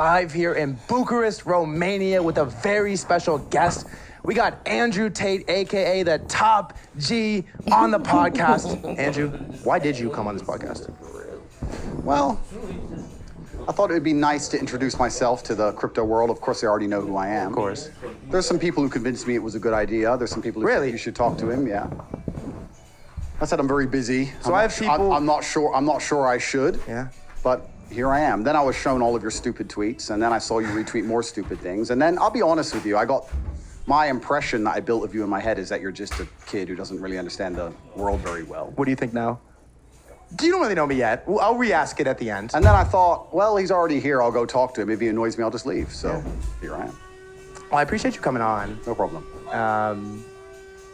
live here in Bucharest, Romania with a very special guest. We got Andrew Tate, AKA the Top G, on the podcast. Andrew, why did you come on this podcast? Well, I thought it would be nice to introduce myself to the crypto world. Of course, they already know who I am. Of course. There's some people who convinced me it was a good idea. There's some people who Really? think you should talk to him. Yeah. I said I'm very busy. So I have people. I'm not sure I should. Yeah. But here I am. Then I was shown all of your stupid tweets, and then I saw you retweet more stupid things. And then I'll be honest with you, my impression that I built of you in my head is that you're just a kid who doesn't really understand the world very well. What do you think now? You don't really know me yet. I'll re-ask it at the end. And then I thought, well, he's already here. I'll go talk to him. If he annoys me, I'll just leave. So Here I am. Well, I appreciate you coming on. No problem.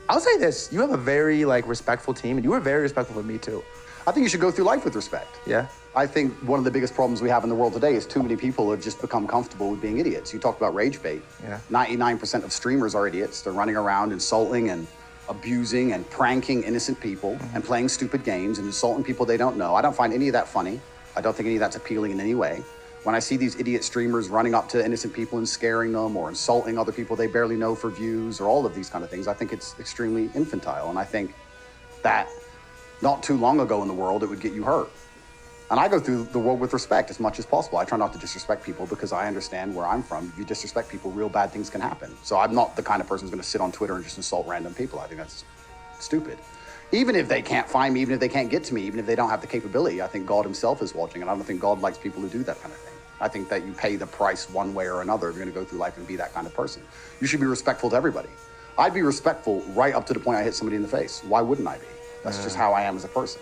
I'll say this. You have a very respectful team, and you were very respectful of me too. I think you should go through life with respect. Yeah. I think one of the biggest problems we have in the world today is too many people have just become comfortable with being idiots. You talked about rage bait. Yeah. 99% of streamers are idiots. They're running around insulting and abusing and pranking innocent people and playing stupid games and insulting people they don't know. I don't find any of that funny. I don't think any of that's appealing in any way. When I see these idiot streamers running up to innocent people and scaring them or insulting other people they barely know for views or all of these kind of things, I think it's extremely infantile. And I think that not too long ago in the world, it would get you hurt. And I go through the world with respect as much as possible. I try not to disrespect people because I understand where I'm from. If you disrespect people, real bad things can happen. So I'm not the kind of person who's going to sit on Twitter and just insult random people. I think that's stupid. Even if they can't find me, even if they can't get to me, even if they don't have the capability, I think God himself is watching. And I don't think God likes people who do that kind of thing. I think that you pay the price one way or another if you're going to go through life and be that kind of person. You should be respectful to everybody. I'd be respectful right up to the point I hit somebody in the face. Why wouldn't I be? That's just how I am as a person.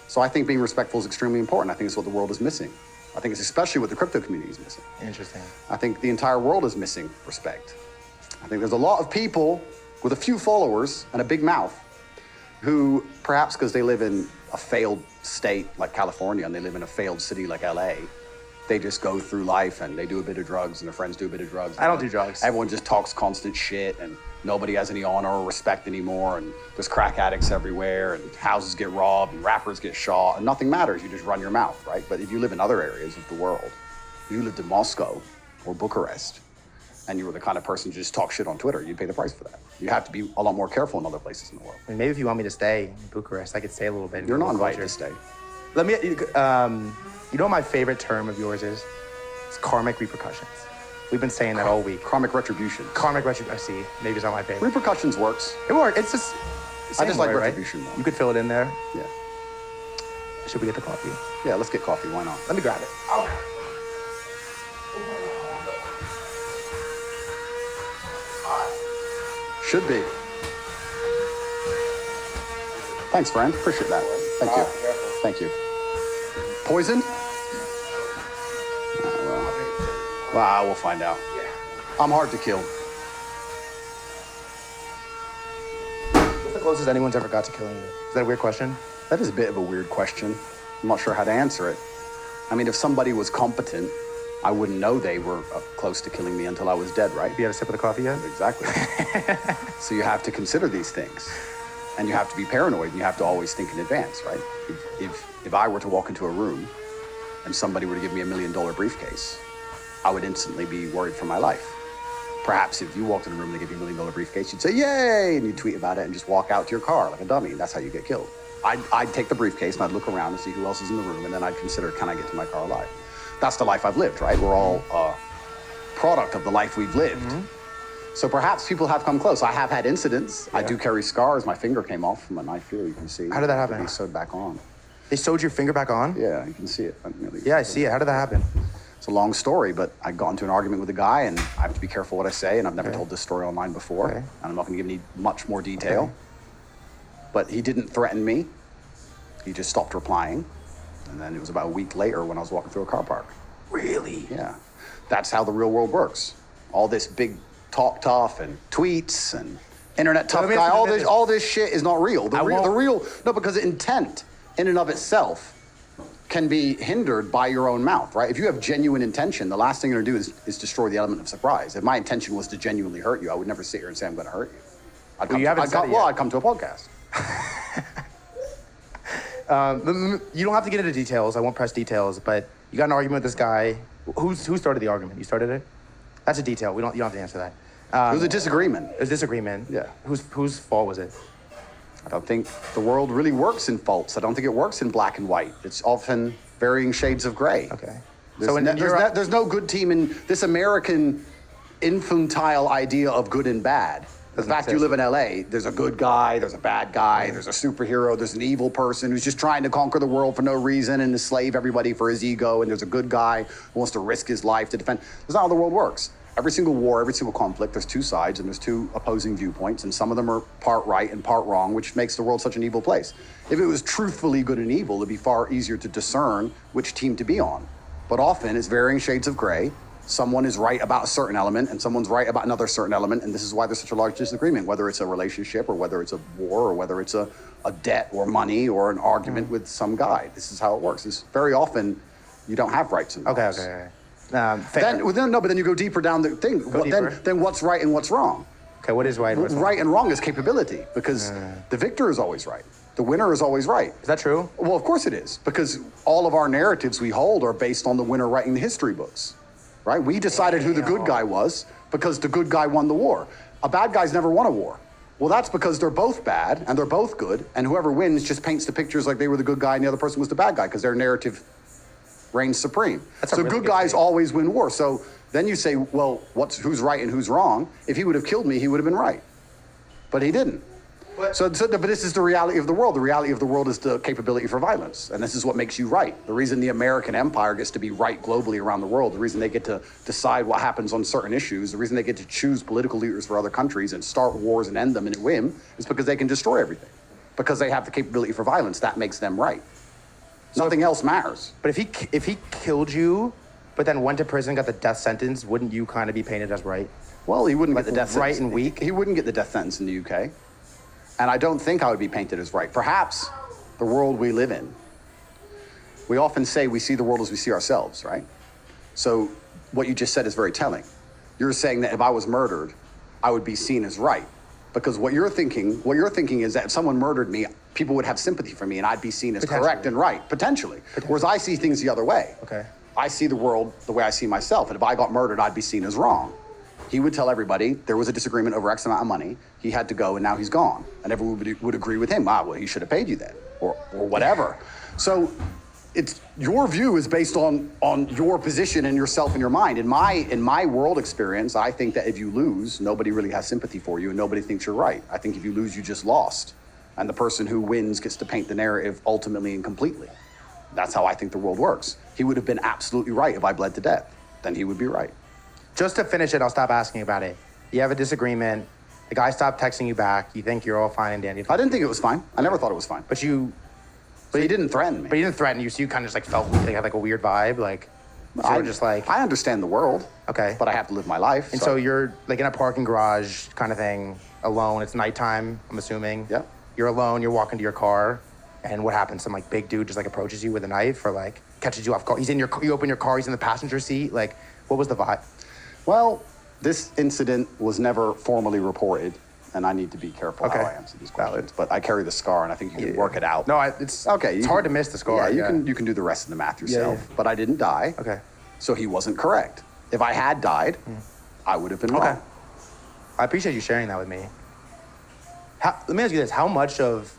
So I think being respectful is extremely important. I think it's what the world is missing. I think it's especially what the crypto community is missing. Interesting. I think the entire world is missing respect. I think there's a lot of people with a few followers and a big mouth who, perhaps because they live in a failed state like California and they live in a failed city like LA, they just go through life and they do a bit of drugs and their friends do a bit of drugs. I don't do drugs. Everyone just talks constant shit and nobody has any honor or respect anymore, and there's crack addicts everywhere, and houses get robbed, and rappers get shot, and nothing matters. You just run your mouth, right? But if you live in other areas of the world, if you lived in Moscow or Bucharest, and you were the kind of person who just talk shit on Twitter, you'd pay the price for that. You have to be a lot more careful in other places in the world. I mean, maybe if you want me to stay in Bucharest, I could stay a little bit. You're not invited to stay. Let me, you know what my favorite term of yours is? It's karmic repercussions. We've been saying that all week. Karmic retribution. Karmic retribution. See, maybe it's not my favorite. Repercussions works. It works. It's just. I just like word, retribution, right? though. You could fill it in there. Yeah. Should we get the coffee? Yeah, let's get coffee. Why not? Let me grab it. Should be. Thanks, friend. Appreciate that. Thank you. Thank you. Poisoned? Well, we'll find out. Yeah. I'm hard to kill. What's the closest anyone's ever got to killing you? Is that a weird question? That is a bit of a weird question. I'm not sure how to answer it. I mean, if somebody was competent, I wouldn't know they were close to killing me until I was dead, right? Have you had a sip of the coffee yet? Exactly. So you have to consider these things. And you have to be paranoid, and you have to always think in advance, right? If I were to walk into a room and somebody were to give me $1 million briefcase, I would instantly be worried for my life. Perhaps if you walked in a room and they gave you $1 million briefcase, you'd say, yay, and you'd tweet about it and just walk out to your car like a dummy. That's how you get killed. I'd take the briefcase and I'd look around and see who else is in the room, and then I'd consider, can I get to my car alive? That's the life I've lived, right? We're all a product of the life we've lived. Mm-hmm. So perhaps people have come close. I have had incidents. Yeah. I do carry scars. My finger came off from a knife here, you can see. How did that happen? They sewed back on. They sewed your finger back on? Yeah, you can see it. Yeah, I see it. How did that happen? It's a long story, but I got into an argument with a guy, and I have to be careful what I say, and I've never told this story online before, and I'm not going to give any much more detail. But he didn't threaten me. He just stopped replying, and then it was about a week later when I was walking through a car park. Really? Yeah. That's how the real world works. All this big talk tough and tweets and internet tough guy, all this shit is not real. Because intent in and of itself can be hindered by your own mouth, right? If you have genuine intention, the last thing you're gonna do is destroy the element of surprise. If my intention was to genuinely hurt you, I would never sit here and say I'm gonna hurt you. I'd come to a podcast. You don't have to get into details. I won't press details, but you got an argument with this guy. Who started the argument? You started it? That's a detail. You don't have to answer that. It was a disagreement. It was disagreement. Yeah. Whose fault was it? I don't think the world really works in faults. I don't think it works in black and white. It's often varying shades of gray. Okay. There's no good team in this American infantile idea of good and bad. The fact you live in LA, there's a good guy, there's a bad guy, there's a superhero, there's an evil person who's just trying to conquer the world for no reason and enslave everybody for his ego, and there's a good guy who wants to risk his life to defend. That's not how the world works. Every single war, every single conflict, there's two sides and there's two opposing viewpoints, and some of them are part right and part wrong, which makes the world such an evil place. If it was truthfully good and evil, it'd be far easier to discern which team to be on. But often it's varying shades of gray. Someone is right about a certain element and someone's right about another certain element, and this is why there's such a large disagreement, whether it's a relationship or whether it's a war or whether it's a debt or money or an argument with some guy. This is how it works. It's very often you don't have rights and wrongs. Okay. But then you go deeper down the thing. Then what's right and what's wrong? Okay, what is right and what's wrong? Right and wrong is capability, because the victor is always right. The winner is always right. Is that true? Well, of course it is, because all of our narratives we hold are based on the winner writing the history books, right? We decided who the good guy was because the good guy won the war. A bad guy's never won a war. Well, that's because they're both bad and they're both good, and whoever wins just paints the pictures like they were the good guy and the other person was the bad guy because their narrative reigns supreme. So really good guys always win war. So then you say, well, who's right and who's wrong? If he would have killed me, he would have been right. But he didn't. But this is the reality of the world. The reality of the world is the capability for violence. And this is what makes you right. The reason the American empire gets to be right globally around the world, the reason they get to decide what happens on certain issues, the reason they get to choose political leaders for other countries and start wars and end them in a whim is because they can destroy everything. Because they have the capability for violence, that makes them right. Nothing else matters. But if he killed you, but then went to prison, got the death sentence, wouldn't you kind of be painted as right? Well, he wouldn't get the death sentence. Right and weak? He wouldn't get the death sentence in the UK. And I don't think I would be painted as right. Perhaps the world we live in, we often say we see the world as we see ourselves, right? So what you just said is very telling. You're saying that if I was murdered, I would be seen as right. Because what you're thinking is that if someone murdered me, people would have sympathy for me and I'd be seen as correct and right, potentially. Whereas I see things the other way. Okay. I see the world the way I see myself. And if I got murdered, I'd be seen as wrong. He would tell everybody there was a disagreement over X amount of money. He had to go and now he's gone. And everyone would agree with him. Well, he should have paid you then or whatever. So it's your view is based on your position and yourself and your mind. In my world experience, I think that if you lose, nobody really has sympathy for you and nobody thinks you're right. I think if you lose, you just lost. And the person who wins gets to paint the narrative ultimately and completely. That's how I think the world works. He would have been absolutely right if I bled to death. Then he would be right. Just to finish it, I'll stop asking about it. You have a disagreement. The guy stopped texting you back. You think you're all fine and dandy. I didn't think it was fine. I never thought it was fine. But he didn't threaten me. But he didn't threaten you, so you kind of just like felt like had like a weird vibe, like. I understand the world. Okay. But I have to live my life. And so you're like in a parking garage kind of thing, alone. It's nighttime, I'm assuming. Yeah. You're alone. You're walking to your car, and what happens? Some like big dude just like approaches you with a knife or like catches you off guard. You open your car. He's in the passenger seat. Like, what was the vibe? Well, this incident was never formally reported, and I need to be careful how I answer these questions. But I carry the scar, and I think you can work it out. No, it's okay. It's hard to miss the scar. Yeah, you can do the rest of the math yourself. Yeah. But I didn't die. Okay. So he wasn't correct. If I had died, I would have been wrong. I appreciate you sharing that with me. Let me ask you this: how much of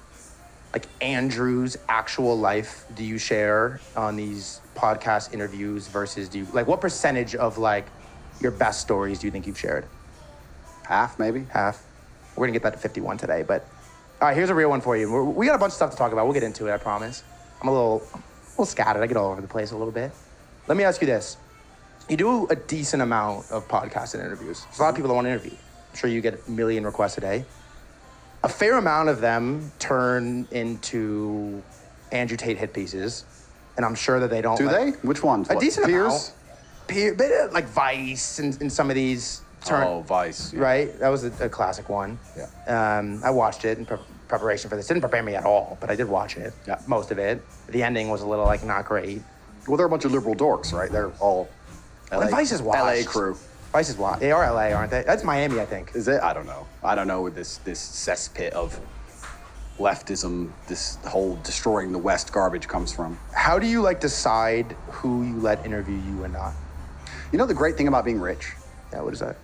like Andrew's actual life do you share on these podcast interviews versus what percentage of like your best stories do you think you've shared? Half, maybe. Half. We're gonna get that to 51 today, but all right, here's a real one for you. We got a bunch of stuff to talk about. We'll get into it, I promise. I'm a little scattered. I get all over the place a little bit. Let me ask you this. You do a decent amount of podcasts and interviews. There's a lot of people that want to interview. I'm sure you get a million requests a day. A fair amount of them turn into Andrew Tate hit pieces, and I'm sure that they don't. Do they? Which ones? A decent amount. But like Vice and some of these. Vice. Yeah. Right? That was a classic one. Yeah. I watched it in preparation for this. Didn't prepare me at all, but I did watch it. Yeah. Most of it. The ending was a little like not great. Well, they're a bunch of liberal dorks, right? They're all LA, Vice is washed. LA crew. Vice is washed. They are LA, aren't they? That's Miami, I think. Is it? I don't know. I don't know where this cesspit of leftism, this whole destroying the West garbage comes from. How do you like decide who you let interview you and not? You know the great thing about being rich? Yeah, what is that?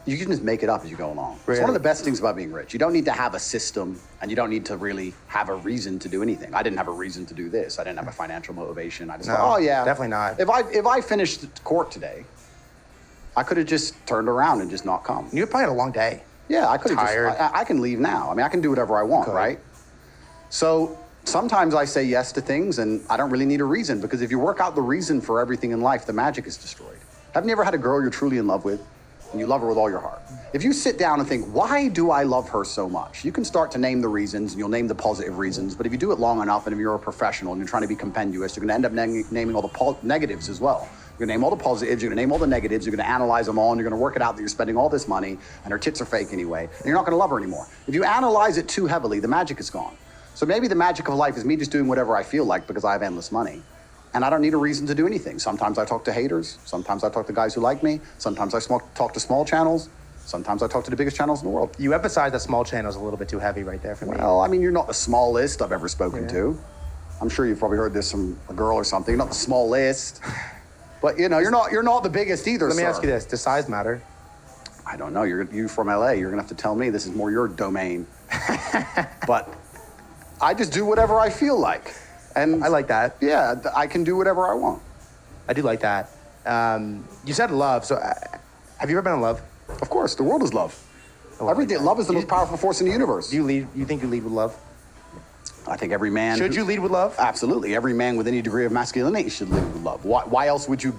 You can just make it up as you go along. It's Really? one of the best things about being rich. You don't need to have a system, and you don't need to really have a reason to do anything. I didn't have a reason to do this. I didn't have a financial motivation. I just thought, oh yeah, definitely not. If I finished court today, I could have just turned around and just not come. You probably had a long day. Yeah, I could have Tired. just. I can leave now. I mean, I can do whatever I want, right? So sometimes I say yes to things, and I don't really need a reason, because if you work out the reason for everything in life, the magic is destroyed. Have you ever had a girl you're truly in love with, and you love her with all your heart? If you sit down and think, why do I love her so much? You can start to name the reasons, and you'll name the positive reasons, but if you do it long enough, and if you're a professional and you're trying to be compendious, you're going to end up naming all the negatives as well. You're going to name all the positives, you're going to name all the negatives, you're going to analyze them all, and you're going to work it out that you're spending all this money, and her tits are fake anyway, and you're not going to love her anymore. If you analyze it too heavily, the magic is gone. So maybe the magic of life is me just doing whatever I feel like because I have endless money. And I don't need a reason to do anything. Sometimes I talk to haters. Sometimes I talk to guys who like me. Sometimes I talk to small channels. Sometimes I talk to the biggest channels in the world. You emphasize that small channel is a little bit too heavy right there for me. Well, I mean, you're not the smallest I've ever spoken to. I'm sure you've probably heard this from a girl or something. You're not the smallest. But, you know, you're not the biggest either, Let me sir. ask you this. Does size matter? I don't know. You from LA. You're going to have to tell me. This is more your domain. But I just do whatever I feel like. And I like that. Yeah, I can do whatever I want. I do like that. You said love, so have you ever been in love? Of course, the world is love. Everything. Love is the most powerful force in the universe. Do you think you lead with love? I think every man... Should you lead with love? Absolutely. Every man with any degree of masculinity should lead with love. Why else would you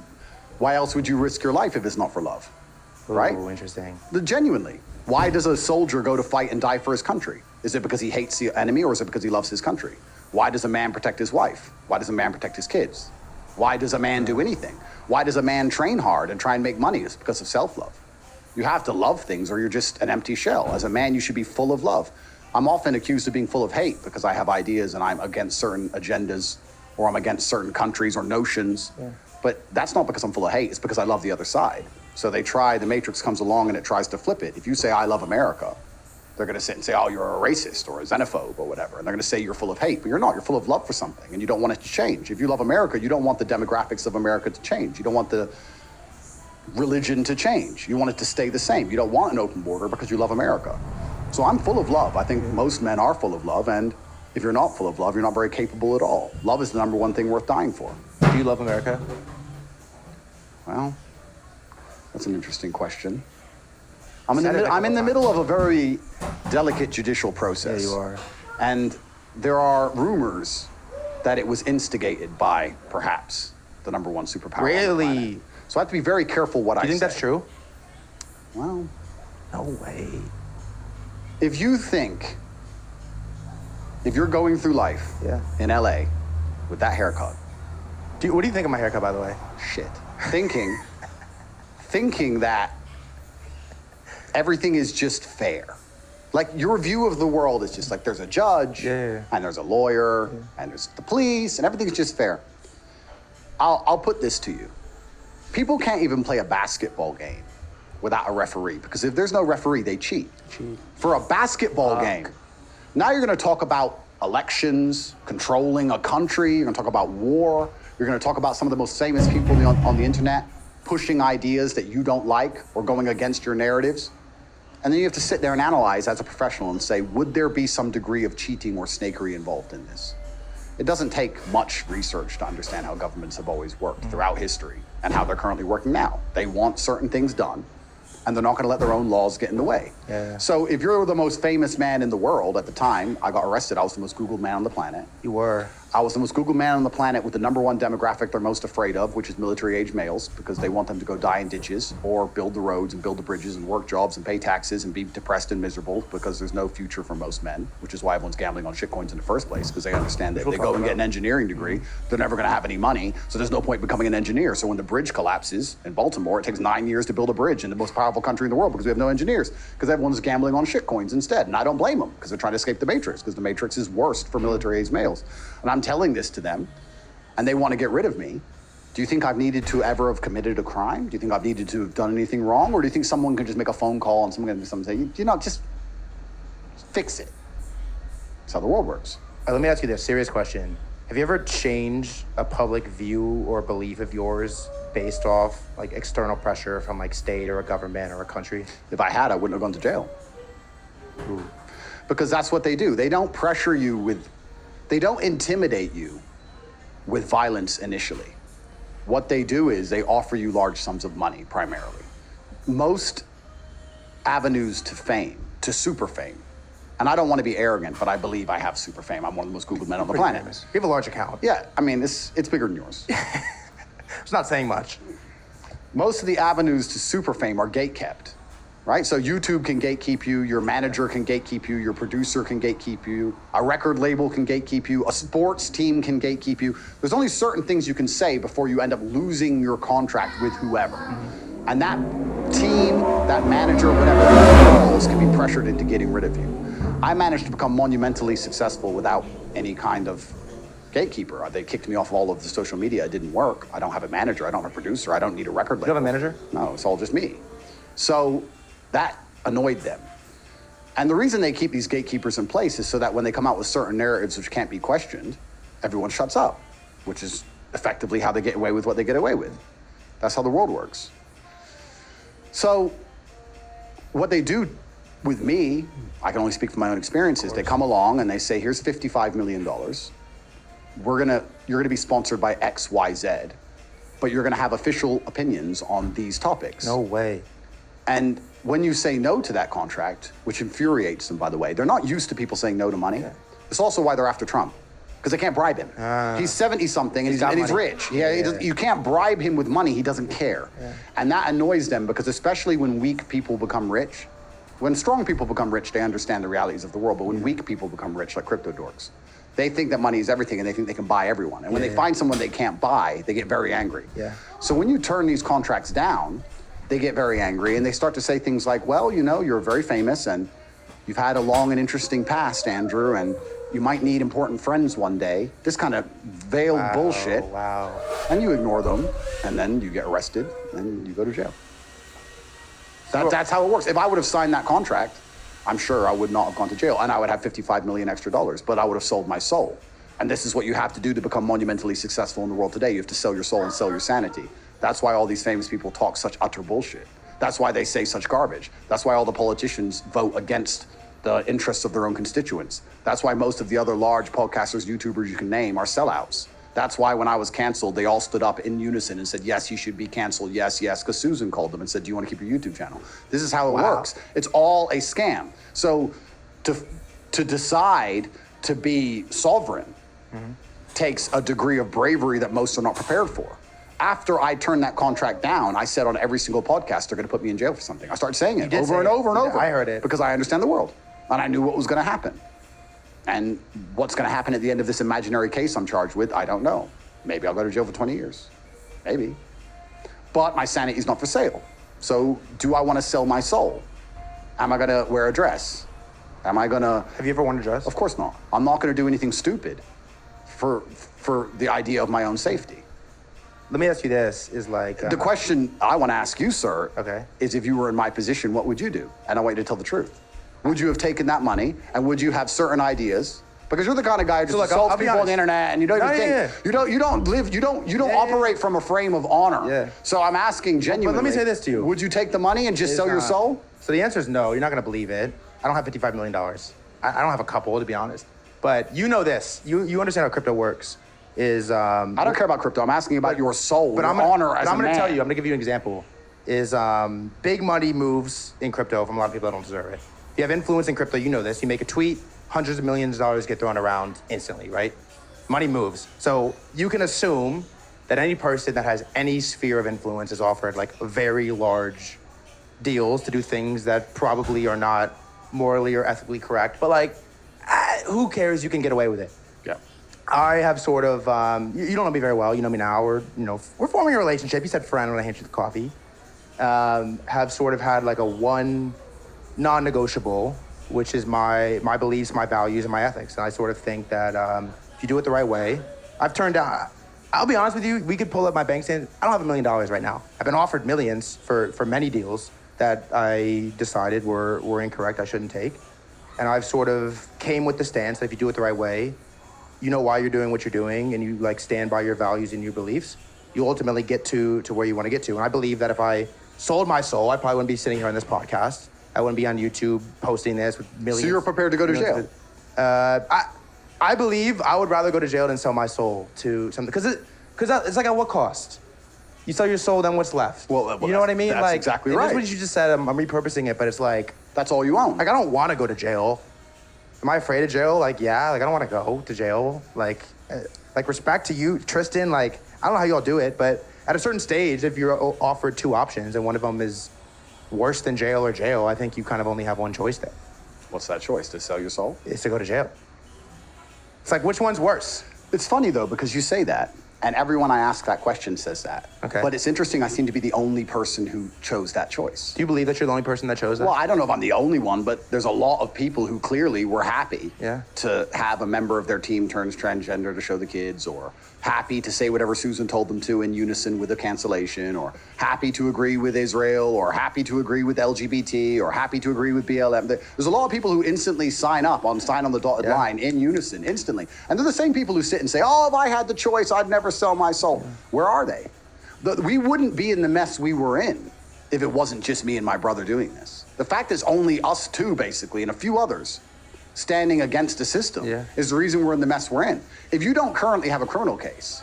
risk your life if it's not for love? Right? Oh, interesting. Genuinely. Why does a soldier go to fight and die for his country? Is it because he hates the enemy, or is it because he loves his country? Why does a man protect his wife? Why does a man protect his kids? Why does a man do anything? Why does a man train hard and try and make money? It's because of self-love. You have to love things or you're just an empty shell. As a man, you should be full of love. I'm often accused of being full of hate because I have ideas and I'm against certain agendas, or I'm against certain countries or notions. Yeah. But that's not because I'm full of hate. It's because I love the other side. So the Matrix comes along and it tries to flip it. If you say, I love America, they're going to sit and say, oh, you're a racist or a xenophobe or whatever. And they're going to say you're full of hate, but you're not. You're full of love for something, and you don't want it to change. If you love America, you don't want the demographics of America to change. You don't want the religion to change. You want it to stay the same. You don't want an open border because you love America. So I'm full of love. I think most men are full of love, and if you're not full of love, you're not very capable at all. Love is the number one thing worth dying for. Do you love America? Well, that's an interesting question. I'm in the middle of a very delicate judicial process. Yeah, you are. And there are rumors that it was instigated by, perhaps, the number one superpower. Really? So I have to be very careful what I say. Do you think that's true? Well, no way. If you're going through life in LA with that haircut. What do you think of my haircut, by the way? Shit. Thinking that everything is just fair. Like, your view of the world is just like there's a judge, and there's a lawyer, and there's the police, and everything's just fair. I'll put this to you. People can't even play a basketball game without a referee, because if there's no referee, they cheat. For a basketball game, now you're going to talk about elections, controlling a country, you're going to talk about war, you're going to talk about some of the most famous people on the internet pushing ideas that you don't like or going against your narratives. And then you have to sit there and analyze as a professional and say, would there be some degree of cheating or snakery involved in this? It doesn't take much research to understand how governments have always worked throughout history and how they're currently working now. They want certain things done, and they're not going to let their own laws get in the way. So if you're the most famous man in the world at the time, I got arrested, I was the most Googled man on the planet. You were. I was the most Googled man on the planet with the number one demographic they're most afraid of, which is military-age males, because they want them to go die in ditches or build the roads and build the bridges and work jobs and pay taxes and be depressed and miserable, because there's no future for most men, which is why everyone's gambling on shitcoins in the first place, because they understand that if they go and get an engineering degree, they're never going to have any money, so there's no point becoming an engineer. So when the bridge collapses in Baltimore, it takes 9 years to build a bridge in the most powerful country in the world because we have no engineers, because everyone's gambling on shitcoins instead. And I don't blame them, because they're trying to escape the Matrix, because the Matrix is worst for military-age males. And I'm telling this to them, and they want to get rid of me. Do you think I've needed to ever have committed a crime? Do you think I've needed to have done anything wrong? Or do you think someone can just make a phone call and someone can say, just fix it? That's how the world works. Let me ask you this serious question. Have you ever changed a public view or belief of yours based off like external pressure from like state or a government or a country? If I had, I wouldn't have gone to jail. Ooh. Because that's what they do. They don't pressure you with, they don't intimidate you with violence initially. What they do is they offer you large sums of money primarily. Most avenues to fame, to super fame, and I don't want to be arrogant, but I believe I have super fame. I'm one of the most Googled men on the planet. Famous. You have a large account. Yeah, I mean, it's bigger than yours. It's not saying much. Most of the avenues to super fame are gate-kept, right? So YouTube can gatekeep you, your manager can gatekeep you, your producer can gatekeep you, a record label can gatekeep you, a sports team can gatekeep you. There's only certain things you can say before you end up losing your contract with whoever. And that team, that manager, whatever, those can be pressured into getting rid of you. I managed to become monumentally successful without any kind of gatekeeper. They kicked me off of all of the social media. It didn't work. I don't have a manager. I don't have a producer. I don't need a record label. You have a manager? No, it's all just me. So that annoyed them. And the reason they keep these gatekeepers in place is so that when they come out with certain narratives which can't be questioned, everyone shuts up, which is effectively how they get away with what they get away with. That's how the world works. So what they do with me, I can only speak from my own experiences. They come along and they say, here's $55 million. You're gonna be sponsored by X, Y, Z, but you're gonna have official opinions on these topics. No way. And when you say no to that contract, which infuriates them, by the way, they're not used to people saying no to money. Yeah. It's also why they're after Trump, because they can't bribe him. He's 70-something and he's rich. You can't bribe him with money. He doesn't care. Yeah. And that annoys them because especially when weak people become rich, when strong people become rich, they understand the realities of the world. But when weak people become rich, like crypto dorks, they think that money is everything and they think they can buy everyone. And when they find someone they can't buy, they get very angry. Yeah. So when you turn these contracts down, they get very angry and they start to say things like, well, you know, you're very famous and you've had a long and interesting past, Andrew, and you might need important friends one day. This kind of veiled bullshit. Wow. And you ignore them and then you get arrested and you go to jail. That's how it works. If I would have signed that contract, I'm sure I would not have gone to jail and I would have $55 million extra, but I would have sold my soul. And this is what you have to do to become monumentally successful in the world today. You have to sell your soul and sell your sanity. That's why all these famous people talk such utter bullshit. That's why they say such garbage. That's why all the politicians vote against the interests of their own constituents. That's why most of the other large podcasters, YouTubers you can name are sellouts. That's why when I was canceled, they all stood up in unison and said, yes, you should be canceled. Yes, yes, because Susan called them and said, do you want to keep your YouTube channel? This is how it works. It's all a scam. So to decide to be sovereign takes a degree of bravery that most are not prepared for. After I turned that contract down, I said on every single podcast, they're going to put me in jail for something. I started saying it over and over and over. I heard it. Because I understand the world. And I knew what was going to happen. And what's going to happen at the end of this imaginary case I'm charged with, I don't know. Maybe I'll go to jail for 20 years. Maybe. But my sanity is not for sale. So do I want to sell my soul? Am I going to wear a dress? Am I going to... Have you ever worn a dress? Of course not. I'm not going to do anything stupid for the idea of my own safety. Let me ask you this, is like... the question I want to ask you, sir, is if you were in my position, what would you do? And I want you to tell the truth. Would you have taken that money and would you have certain ideas? Because you're the kind of guy who just assaults people on the internet and you don't even think, you don't operate from a frame of honor. Yeah. So I'm asking genuinely. But let me say this to you. Would you take the money and just sell your soul? So the answer is no, you're not gonna believe it. I don't have $55 million. I don't have a couple, to be honest. But you know this, you understand how crypto works. I don't care about crypto, I'm asking about your soul, your honor as a man. I'm gonna tell you, I'm gonna give you an example. Big money moves in crypto from a lot of people that don't deserve it. If you have influence in crypto, you know this. You make a tweet, hundreds of millions of dollars get thrown around instantly, right? Money moves. So you can assume that any person that has any sphere of influence is offered like very large deals to do things that probably are not morally or ethically correct, but like, who cares? You can get away with it. Yeah. I have sort of, you don't know me very well. You know me now. We're forming a relationship. You said friend when I handed you the coffee. Have sort of had like a one non-negotiable, which is my beliefs, my values, and my ethics. And I sort of think that if you do it the right way, I've turned down, I'll be honest with you, we could pull up my bank statement. I don't have $1 million right now. I've been offered millions for many deals that I decided were incorrect, I shouldn't take. And I've sort of came with the stance that if you do it the right way, you know why you're doing what you're doing and you like stand by your values and your beliefs, you ultimately get to where you want to get to. And I believe that if I sold my soul, I probably wouldn't be sitting here on this podcast. I wouldn't be on YouTube posting this with millions. So you're prepared to go to jail? I believe I would rather go to jail than sell my soul to something, because it's like, at what cost? You sell your soul, then what's left? Well, you know what I mean? That's like, exactly That's right. what you just said. I'm repurposing it, but it's like, that's all you own. like, I don't want to go to jail. Am I afraid of jail? Like, yeah. Like, I don't want to go to jail. Like respect to you, Tristan. Like, I don't know how y'all do it, but at a certain stage, if you're offered two options and one of them is worse than jail or jail, I think you kind of only have one choice there. What's that choice? To sell your soul? It's to go to jail. It's like, which one's worse? It's funny though, because you say that, and everyone I ask that question says that. Okay. But it's interesting, I seem to be the only person who chose that choice. Do you believe that you're the only person that chose that? Well, I don't know if I'm the only one, but there's a lot of people who clearly were happy Yeah. to have a member of their team turns transgender to show the kids, or happy to say whatever Susan told them to in unison with a cancellation, or happy to agree with Israel, or happy to agree with LGBT, or happy to agree with BLM. There's a lot of people who instantly sign on the dotted line in unison, instantly. And they're the same people who sit and say, oh, if I had the choice, I'd never sell my soul. Where are they? We wouldn't be in the mess we were in if it wasn't just me and my brother doing this. The fact is only us two, basically, and a few others standing against a system is the reason we're in the mess we're in. If you don't currently have a criminal case,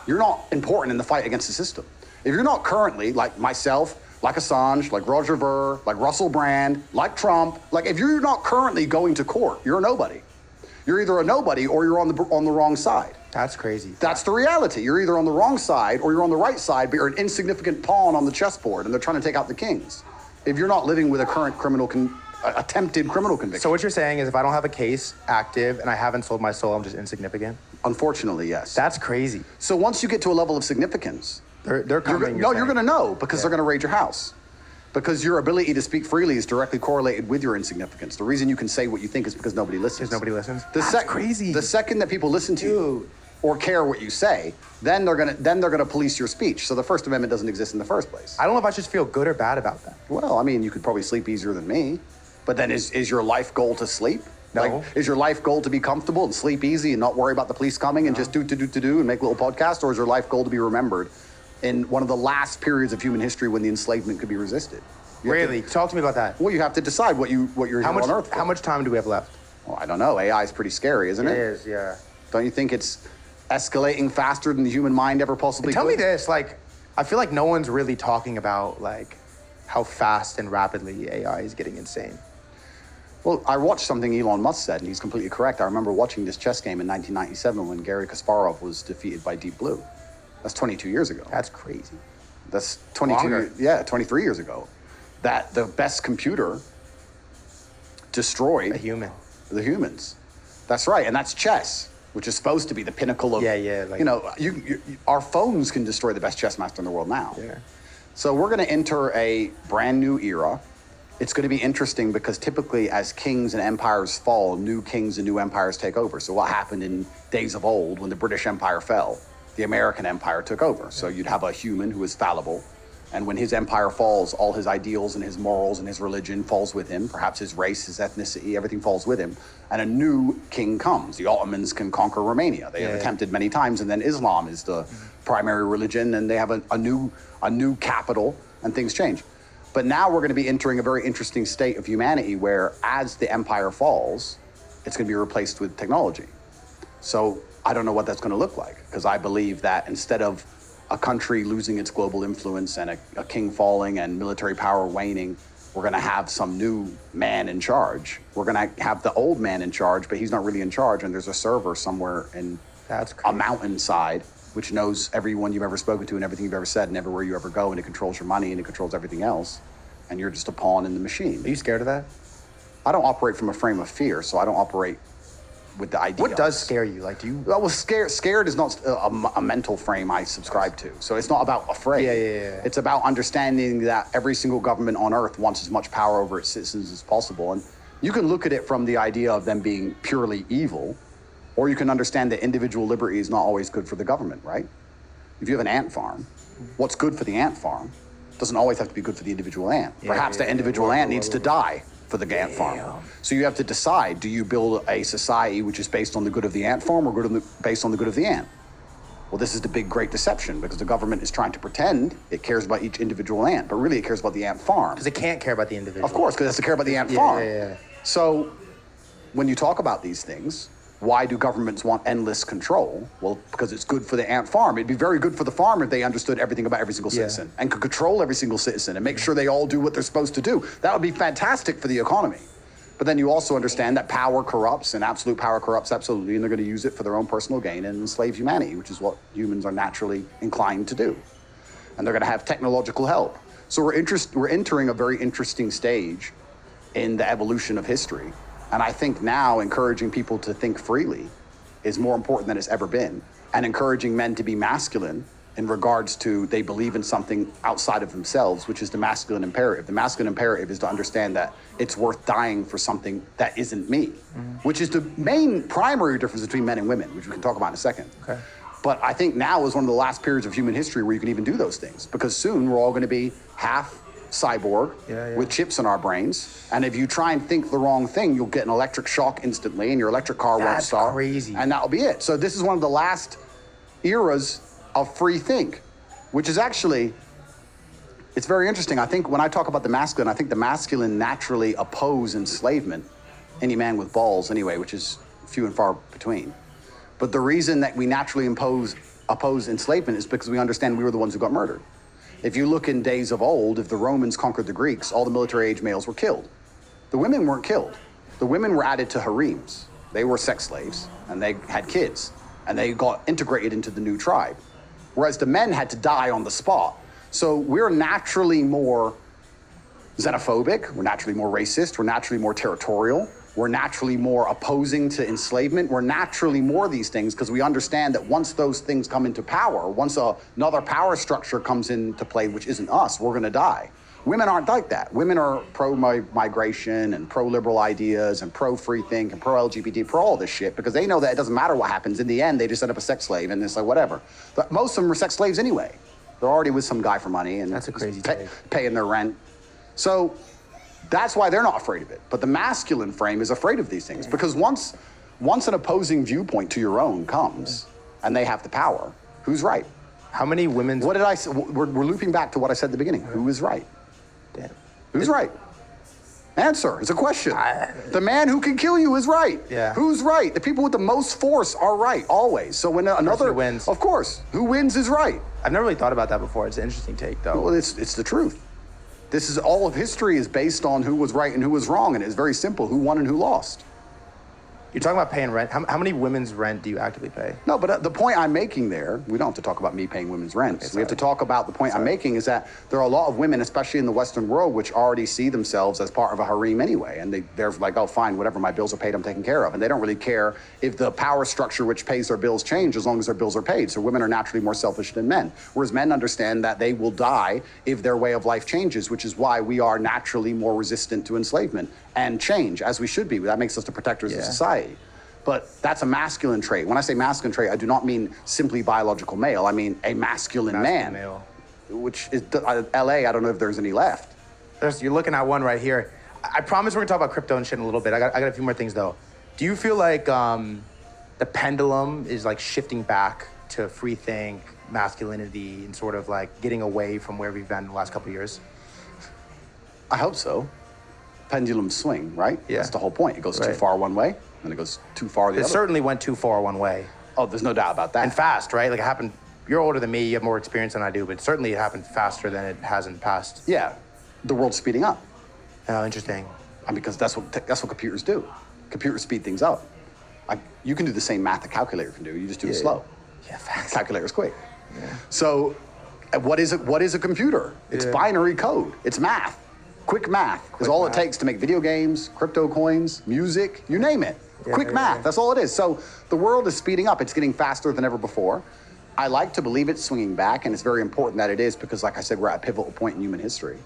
you're not important in the fight against the system. If you're not currently, like myself, like Assange, like Roger Ver, like Russell Brand, like Trump, like if you're not currently going to court, you're a nobody. You're either a nobody or you're on the wrong side. That's crazy. That's the reality. You're either on the wrong side or you're on the right side, but you're an insignificant pawn on the chessboard and they're trying to take out the kings. If you're not living with a current attempted criminal conviction. So what you're saying is if I don't have a case active and I haven't sold my soul, I'm just insignificant? Unfortunately, yes. That's crazy. So once you get to a level of significance, they're coming. you're going to know, because they're going to raid your house. Because your ability to speak freely is directly correlated with your insignificance. The reason you can say what you think is because nobody listens. Because nobody listens? That's crazy. The second that people listen to you or care what you say, then they're gonna police your speech. So the First Amendment doesn't exist in the first place. I don't know if I should feel good or bad about that. Well, I mean, you could probably sleep easier than me. But then is your life goal to sleep? No. Like, is your life goal to be comfortable and sleep easy and not worry about the police coming and just do and make little podcasts? Or is your life goal to be remembered in one of the last periods of human history when the enslavement could be resisted? Really? Talk to me about that. Well, you have to decide what you're here on Earth for. How much time do we have left? Well, I don't know. AI is pretty scary, isn't it? It is, yeah. Don't you think it's escalating faster than the human mind ever possibly could? Tell me this, like, I feel like no one's really talking about, like, how fast and rapidly AI is getting insane. Well, I watched something Elon Musk said, and he's completely correct. I remember watching this chess game in 1997 when Garry Kasparov was defeated by Deep Blue. That's 22 years ago. That's crazy. That's 22, Longer. 23 years ago. That the best computer destroyed A human. the humans. That's right, and that's chess, which is supposed to be the pinnacle of. Like, you know, our phones can destroy the best chess master in the world now. Yeah. So we're going to enter a brand new era. It's going to be interesting because typically, as kings and empires fall, new kings and new empires take over. So what happened in days of old when the British Empire fell? The American Empire took over. So you'd have a human who is fallible. And when his empire falls, all his ideals and his morals and his religion falls with him. Perhaps his race, his ethnicity, everything falls with him. And a new king comes. The Ottomans can conquer Romania. They have attempted many times. And then Islam is the primary religion. And they have a new capital, and things change. But now we're going to be entering a very interesting state of humanity where as the empire falls, it's going to be replaced with technology. So I don't know what that's going to look like, because I believe that instead of a country losing its global influence and a king falling and military power waning, we're going to have some new man in charge. We're going to have the old man in charge, but he's not really in charge. And there's a server somewhere in a mountainside, which knows everyone you've ever spoken to and everything you've ever said and everywhere you ever go. And it controls your money and it controls everything else. And you're just a pawn in the machine. Are you scared of that? I don't operate from a frame of fear, so I don't operate with the idea. What does scare you? Like, do you? Well, scared is not a mental frame I subscribe to. So it's not about afraid. Yeah. It's about understanding that every single government on earth wants as much power over its citizens as possible. And you can look at it from the idea of them being purely evil, or you can understand that individual liberty is not always good for the government, right? If you have an ant farm, what's good for the ant farm doesn't always have to be good for the individual ant. Perhaps that individual ant needs to die for the ant farm. So you have to decide, do you build a society which is based on the good of the ant farm or based on the good of the ant? Well, this is the big, great deception because the government is trying to pretend it cares about each individual ant, but really it cares about the ant farm. Because it can't care about the individual. Of course, because it has to care about the ant farm. Yeah. So when you talk about these things, why do governments want endless control? Well, because it's good for the ant farm. It'd be very good for the farm if they understood everything about every single citizen and could control every single citizen and make sure they all do what they're supposed to do. That would be fantastic for the economy. But then you also understand that power corrupts, and absolute power corrupts absolutely, and they're going to use it for their own personal gain and enslave humanity, which is what humans are naturally inclined to do. And they're going to have technological help. So we're entering a very interesting stage in the evolution of history. And I think now encouraging people to think freely is more important than it's ever been. And encouraging men to be masculine in regards to they believe in something outside of themselves, which is the masculine imperative. The masculine imperative is to understand that it's worth dying for something that isn't me, which is the main primary difference between men and women, which we can talk about in a second. Okay. But I think now is one of the last periods of human history where you can even do those things, because soon we're all going to be half cyborg with chips in our brains. And if you try and think the wrong thing, you'll get an electric shock instantly and your electric car won't start. That's crazy. And that'll be it. So this is one of the last eras of free think, which is actually, it's very interesting. I think when I talk about the masculine, I think the masculine naturally oppose enslavement, any man with balls anyway, which is few and far between. But the reason that we naturally oppose enslavement is because we understand we were the ones who got murdered. If you look in days of old, if the Romans conquered the Greeks, all the military age males were killed. The women weren't killed. The women were added to harems. They were sex slaves, and they had kids, and they got integrated into the new tribe. Whereas the men had to die on the spot. So we're naturally more xenophobic, we're naturally more racist, we're naturally more territorial, we're naturally more opposing to enslavement, we're naturally more these things because we understand that once those things come into power, once another power structure comes into play, which isn't us, we're gonna die. Women aren't like that. Women are pro-migration and pro-liberal ideas and pro-free think and pro-LGBT, pro all this shit, because they know that it doesn't matter what happens. In the end, they just set up a sex slave and it's like, whatever. But most of them are sex slaves anyway. They're already with some guy for money and that's a crazy take. Paying their rent. So that's why they're not afraid of it. But the masculine frame is afraid of these things because once an opposing viewpoint to your own comes and they have the power, who's right? How many women's... What did I say? We're looping back to what I said at the beginning. Who is right? Damn. Who's right? Answer. It's a question. The man who can kill you is right. Yeah. Who's right? The people with the most force are right, always. So when another... Who wins. Of course. Who wins is right. I've never really thought about that before. It's an interesting take, though. Well, it's the truth. This is all of history is based on who was right and who was wrong, and it's very simple. Who won and who lost. You're talking about paying rent. How many women's rent do you actively pay? No, but the point I'm making there, we don't have to talk about me paying women's rent. We have to talk about the point I'm making is that there are a lot of women, especially in the Western world, which already see themselves as part of a harem anyway. And they're like, oh, fine, whatever, my bills are paid, I'm taken care of. And they don't really care if the power structure which pays their bills change as long as their bills are paid. So women are naturally more selfish than men. Whereas men understand that they will die if their way of life changes, which is why we are naturally more resistant to enslavement and change, as we should be. That makes us the protectors of society. But that's a masculine trait. When I say masculine trait, I do not mean simply biological male. I mean a masculine man. Male. Which is, LA, I don't know if there's any left. You're looking at one right here. I promise we're gonna talk about crypto and shit in a little bit. I got a few more things though. Do you feel like the pendulum is like shifting back to free think, masculinity, and sort of like getting away from where we've been in the last couple of years? I hope so. Pendulum swing, right? Yeah. That's the whole point. It goes too far one way, and it goes too far the other. It certainly went too far one way. Oh, there's no doubt about that. And fast, right? Like it happened, you're older than me, you have more experience than I do, but certainly it happened faster than it has in the past. Yeah, the world's speeding up. Oh, interesting. And because that's what computers do. Computers speed things up. You can do the same math a calculator can do. You just do it slow. Yeah, fast. Calculator's quick. Yeah. So, what is a computer? It's binary code. It's math. Quick math is all it takes to make video games, crypto coins, music, you name it. Quick math, that's all it is. So the world is speeding up. It's getting faster than ever before. I like to believe it's swinging back, and it's very important that it is because, like I said, we're at a pivotal point in human history.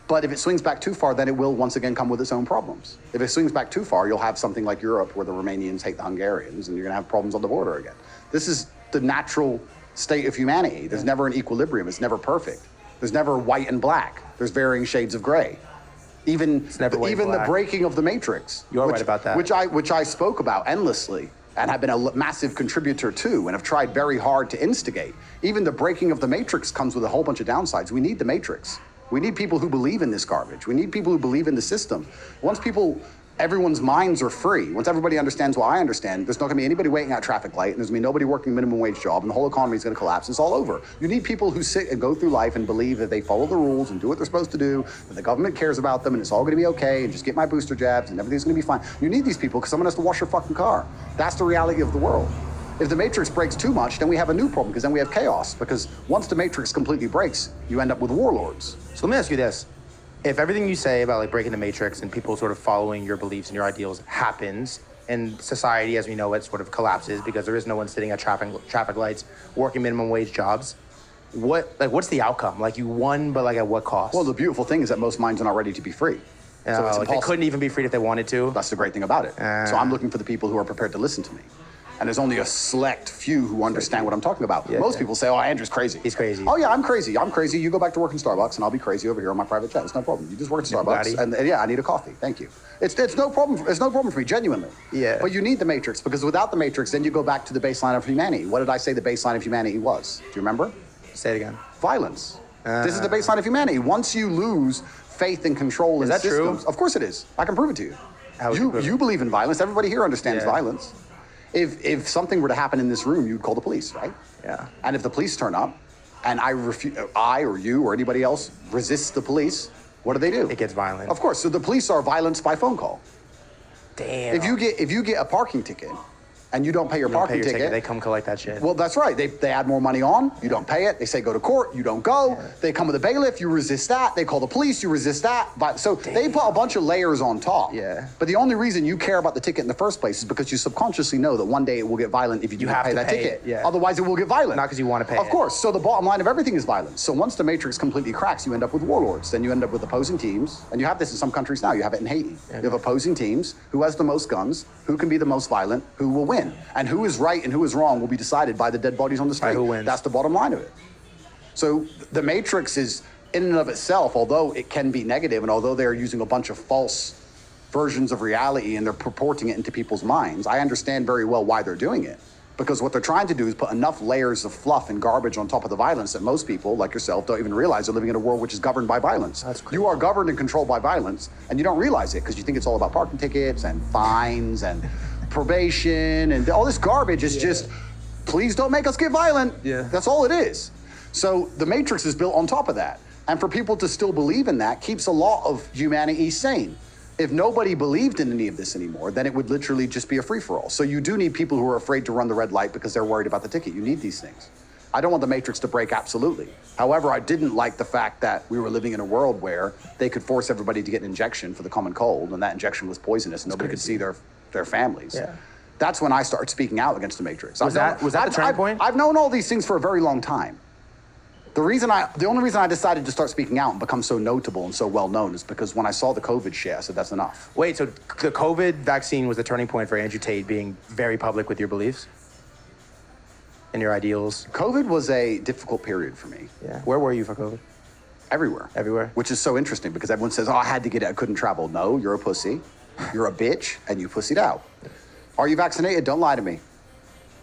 But if it swings back too far, then it will once again come with its own problems. If it swings back too far, you'll have something like Europe where the Romanians hate the Hungarians, and you're gonna have problems on the border again. This is the natural state of humanity. There's never an equilibrium. It's never perfect. There's never white and black. There's varying shades of gray. Even never white and even the black. breaking of the matrix. You are right about that. Which I spoke about endlessly and have been a massive contributor to and have tried very hard to instigate. Even the breaking of the matrix comes with a whole bunch of downsides. We need the matrix. We need people who believe in this garbage. We need people who believe in the system. Everyone's minds are free. Once everybody understands what I understand, there's not gonna be anybody waiting at a traffic light, and there's gonna be nobody working a minimum wage job, and the whole economy is gonna collapse. It's all over. You need people who sit and go through life and believe that they follow the rules and do what they're supposed to do, that the government cares about them, and it's all gonna be okay, and just get my booster jabs, and everything's gonna be fine. You need these people because someone has to wash your fucking car. That's the reality of the world. If the matrix breaks too much, then we have a new problem, because then we have chaos. Because once the matrix completely breaks, you end up with warlords. So let me ask you this. If everything you say about like breaking the matrix and people sort of following your beliefs and your ideals happens, and society as we know it sort of collapses because there is no one sitting at traffic lights working minimum wage jobs, what's the outcome? Like you won, but like at what cost? Well, the beautiful thing is that most minds are not ready to be free. So it's like they impossible. couldn't even be freed if they wanted to. That's the great thing about it. So I'm looking for the people who are prepared to listen to me. And there's only a select few who understand what I'm talking about. Most people say, oh, Andrew's crazy. He's crazy. Oh, yeah, I'm crazy. I'm crazy. You go back to work in Starbucks, and I'll be crazy over here on my private jet. It's no problem. You just work at Starbucks, and yeah, I need a coffee. Thank you. It's no problem. It's no problem for me, genuinely. Yeah. But you need the matrix, because without the matrix, then you go back to the baseline of humanity. What did I say the baseline of humanity was? Do you remember? Say it again. Violence. This is the baseline of humanity. Once you lose faith and control in that systems, true? Of course it is. I can prove it to you. How would you prove it? You believe in violence. Everybody here understands violence. If something were to happen in this room, you'd call the police, right? Yeah. And if the police turn up, and I or you or anybody else resists the police, what do? It gets violent. Of course. So the police are violence by phone call. Damn. If you get a parking ticket, and you don't pay your parking ticket, they come collect that shit. well, that's right. They add more money on. You don't pay it. They say go to court. You don't go. Yeah. They come with a bailiff. You resist that. They call the police. You resist that. But so they put a bunch of layers on top. Yeah. But the only reason you care about the ticket in the first place is because you subconsciously know that one day it will get violent if you do not pay that ticket. Yeah. Otherwise, it will get violent. Not because you want to pay Of it. course. So the bottom line of everything is violence. So once the matrix completely cracks, you end up with warlords. Then you end up with opposing teams. And you have this in some countries now. You have it in Haiti. Okay. You have opposing teams. Who has the most guns? Who can be the most violent? Who will win? And who is right and who is wrong will be decided by the dead bodies on the street. Who wins. That's the bottom line of it. So the matrix is, in and of itself, although it can be negative, and although they're using a bunch of false versions of reality and they're purporting it into people's minds, I understand very well why they're doing it. Because what they're trying to do is put enough layers of fluff and garbage on top of the violence that most people, like yourself, don't even realize they're living in a world which is governed by violence. That's crazy. You are governed and controlled by violence, and you don't realize it because you think it's all about parking tickets and fines and probation and all this garbage is just, please don't make us get violent. Yeah. That's all it is. So the matrix is built on top of that. And for people to still believe in that keeps a lot of humanity sane. If nobody believed in any of this anymore, then it would literally just be a free-for-all. So you do need people who are afraid to run the red light because they're worried about the ticket. You need these things. I don't want the matrix to break, absolutely. However, I didn't like the fact that we were living in a world where they could force everybody to get an injection for the common cold, and that injection was poisonous, and nobody could see their families. Yeah. That's when I started speaking out against the matrix. Was that the turning point? I've known all these things for a very long time. The only reason I decided to start speaking out and become so notable and so well known is because when I saw the COVID shit, I said, that's enough. Wait, so the COVID vaccine was the turning point for Andrew Tate being very public with your beliefs and your ideals? COVID was a difficult period for me. Yeah. Where were you for COVID? Everywhere. Everywhere. Which is so interesting because everyone says, oh, I had to get it, I couldn't travel. No, you're a pussy. You're a bitch, and you pussied out. Are you vaccinated? Don't lie to me.